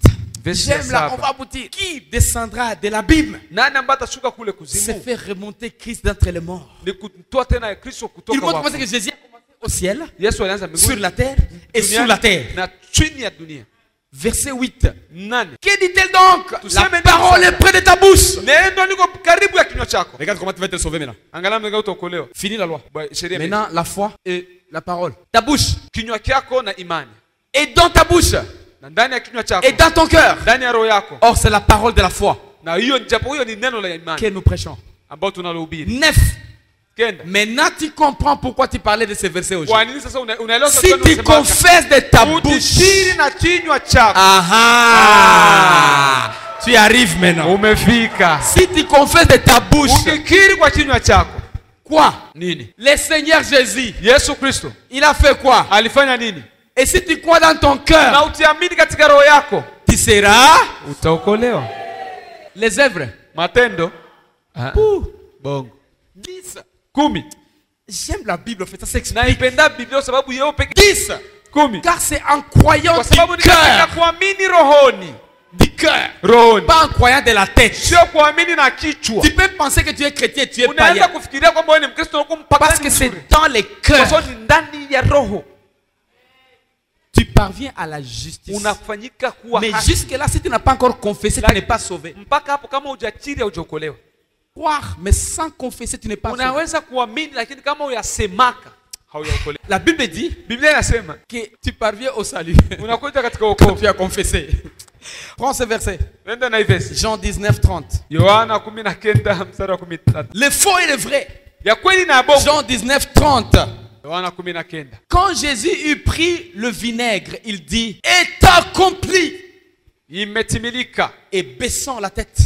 Verset J'aime là, 7. on va aboutir. Qui descendra de l'abîme? Nani ambaye atashuka kule C'est kuzimu? faire remonter Christ d'entre les morts. Ni kutoa tena Kristo Il kutoka montre wafu. comment c'est que Jésus a commencé au ciel, Yesu alianza sur mbinguni la terre et duniani sous la terre. na chini ya dunia. Verset 8. Nani? Que dit-elle donc? Tuseme La nini parole sasa? est près de ta bouche. Neno liko karibu ya kinywa chako. Regarde comment tu vas te sauver maintenant. Angalia mega utaokolewa. Fini la loi. Sheria Maintenant, la foi et la parole. Ta bouche. kinywa chako na imani. Et dans ta bouche. Na ndani ya kinywa chako. Et dans ton cœur. Ndani ya roho yako. Or, c'est la parole de la foi Na hiyo japo hiyo ni neno la imani que nous prêchons. ambao tunalohubiri. 9. Kenda. Maintenant, tu comprends pourquoi tu parlais de ces versets Kwa aujourd'hui. nini sasa unaelewa Si tu confesses de ta bouche. Utikiri na kinywa chako. Ah, tu arrives maintenant. Umefika. Si tu confesses de ta bouche. Ukikiri kwa kinywa chako. Quoi? Nini? Le Seigneur Jésus. Yesu Kristo. Il a fait quoi? Alifanya nini? Et si tu crois dans ton Na cœur, utiamini katika roho yako. tu seras. Utaokolewa. Les œuvres. Matendo. Bongo. 10. 10. J'aime la Bible, en fait, ça s'explique. Naipenda Biblia sababu yeye peke 10. 10. Car c'est en croyant Kwa sababu du ni katika cœur. kuamini rohoni. Du cœur. Rohoni. Pas en croyant de la tête. Sio kuamini na kichwa. Tu peux penser que tu es chrétien, tu es Unaanza païen. kufikiria kwamba wewe ni Mkristo na kumpaka Parce que c'est dans les cœurs. Kwa sababu ni ndani ya roho. Tu parviens à la justice. Unafanyika kuwa Mais haki. jusque-là, si tu n'as pas encore confessé, tu n'es pas sauvé. Mpaka hapo kama hujachiri hujaokolewa. Croire, mais sans confesser, tu n'es pas sauvé. Unaweza kuamini lakini kama huyasemaka haujaokolewa. La Bible dit Biblia inasema que tu parviens au salut unakuja katika quand wokovu. tu as confessé. Prends ce verset. Nenda na hivi. Jean 19:30. Yohana 19 mstari wa 13. Le faux et le vrai. Ya kweli na bongo. Jean 19:30. Yohana 19. Quand Jésus eut pris le vinaigre, il dit est accompli. Imetimilika. Et baissant la tête,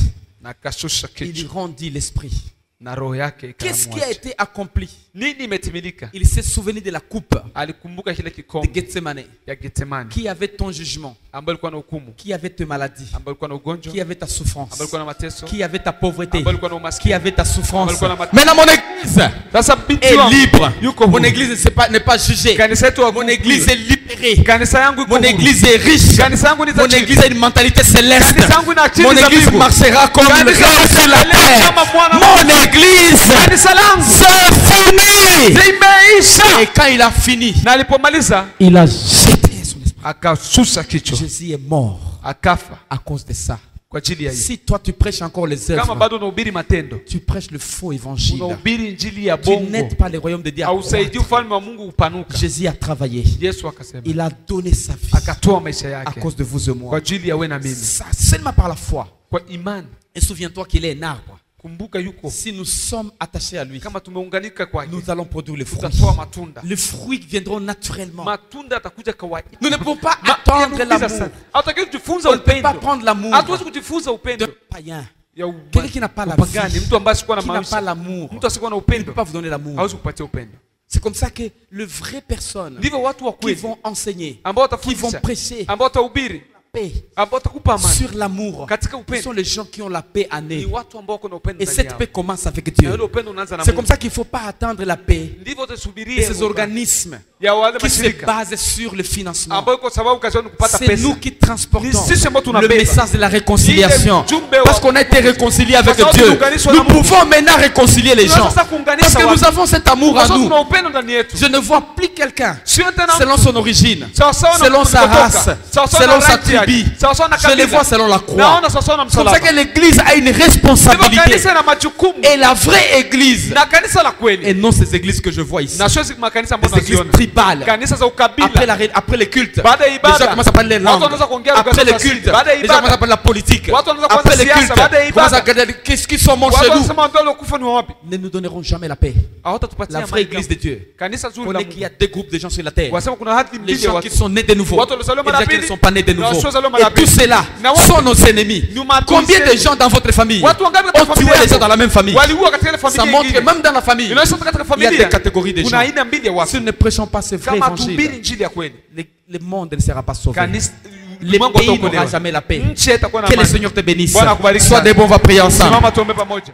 Na kashusha il kichwa. rendit l'esprit. Na roho yake Qu'est-ce qui a ikamwacha. été accompli? Nini imetimilika? Il s'est souvenu de la coupe Alikumbuka kile de kikombe Gethsemane. ya Getsemani Qui avait ton jugement? ambayo ilikuwa na hukumu, Qui avait tes maladies? ambayo ilikuwa na ugonjwa, Qui avait ta souffrance? ambayo ilikuwa na mateso, Qui avait ta pauvreté? ambayo ilikuwa na Qui umaskini. avait ta souffrance? Maintenant, Maintenant, mon église Sasa binti est wangu libre. yuko Mon huru. église n'est pas jugée. Kanisa yetu Mon église est libérée. Kanisa yangu iko Mon huru. église est riche. Kanisa yangu ni Mon tajiri. église a une mentalité céleste. Kanisa yangu ina akili Mon za église mbingu. marchera comme le Kanisa rêve sur la terre. kama mwana- Mon église Kanisa langu c'est fini. limeisha. Et quand il a fini, Na alipomaliza il a jeté son esprit. akasusa kichwa, Jésus est mort akafa à cause de ça. kwa ajili ya hiyo. Si toi tu prêches encore les Kama œuvres, bado unahubiri matendo, tu prêches le faux évangile. unahubiri injili ya Tu bongo, n'aides pas le royaume de Dieu à hausaidii croître. ufalme wa Mungu upanuka. Jésus a travaillé. Yesu akasema, Il a donné sa vie akatoa maisha à yake cause de vous et kwa moi. ajili ya wewe na mimi, Ça, seulement par la foi. kwa imani. Et souviens-toi qu'il est un arbre. Kumbuka yuko, Si nous sommes attachés à lui, kama tumeunganika kwake, nous allons produire les fruits. tutatoa matunda. Les fruits viendront naturellement. Matunda atakuja kawaida. Nous ne pouvons pas attendre l'amour. Hatutaki kujifunza On ne peut pas upendo. prendre l'amour Hatuwezi kujifunza d'un upendo païen. ya Quelqu'un qui n'a pas la upagani, vie, mtu ambaye asikuwa na qui n'a pas maisha, l'amour, mtu asikuwa na il ne peut upendo pas vous donner l'amour. hawezi kupatia upendo. C'est comme ça que les vraies personnes Ndivyo watu wa qui kweli vont enseigner, ambao qui vont watafundisha, prêcher ambao watahubiri, paix ambao watakupa amani sur l'amour, katika ce upendo, sont les gens qui ont la paix en ni eux. watu ambao wako na upendo Et ndani cette yao. paix commence avec Na Dieu. ule upendo unaanza na C'est comme Mungu. ça qu'il ne faut pas attendre la paix Ndivyo de utasubiria ces organismes ya wale qui se mashirika basent sur le financement. ambao kwa sababu kazi yao ni kupata C'est pesa. nous qui transportons Ni sisi ambao le tunabeba message de la réconciliation. ile ujumbe wa- Parce qu'on a été réconcilié avec Kwa sababu Dieu. tuliunganishwa na Nous Mungu. pouvons maintenant réconcilier les gens. Tunaweza sasa kuunganisha Parce que watu. nous avons cet amour Kwa en sababu nous. tuna upendo ndani yetu. Je ne vois plus quelqu'un Sio tena selon son origine, sawa sawa na selon sa kutoka, race, sawa sawa selon na sa rangi yake, tribu. sawa sawa na Je les kabila. vois selon la croix. Naona sawa sawa na C'est comme ça msalaba. que l'église a une Ndivyo responsabilité. kanisa na majukumu. Et la vraie église, Na kanisa la kweli. et non ces églises que je vois ici, Na sio makanisa ambayo les églises tunaziona. tribales. Kanisa za ukabila. Après les cultes, Baada ya les ibada, gens commencent à parler les watu langues. wanaanza kuongea lugha Après za les asili. cultes, Baada ya les gens commencent à ibada, parler la politique. watu wanaanza kuanza Après les siasa. cultes, Baada ya ils commencent à ibada, regarder qu'est-ce qu'ils sont morts watu chez nous. wanasema ndio waliokufa ni wapi? Ne nous donneront jamais la paix. Hawatatupatia La vraie amani église de Dieu. Kanisa zuri On la est qu'il y a Mungu. deux groupes de gens sur la terre. Wasema kuna hadi Les mbili ya gens qui watu. sont nés de nouveau Watu waliozaliwa et mara les gens qui ne pili, sont pas nés de na nouveau. wasiozaliwa mara Et tous pili. ceux-là Na watu- sont nos ennemis. Ni maadui Combien de zetu. gens dans votre famille Watu wangapi katika ont tué familia les gens yako? dans la même famille? Waliua katika ile Ça familia montre que nyingine. même dans la famille, Inaonyesha katika il y a des familia catégories de gens. kuna aina mbili ya Si watu. nous ne prêchons pas ce vrai Kama tuhubiri évangile, injili ya kweli, le monde ne sera pas sauvé. kanisa Le ulimwengu pays utaokolewa. n'aura jamais la paix. Nchi haitakuwa na Que le amani. Seigneur te bénisse. Bwana akubariki Sois sana. des bons, on va prier ensemble. Simama tuombe pamoja.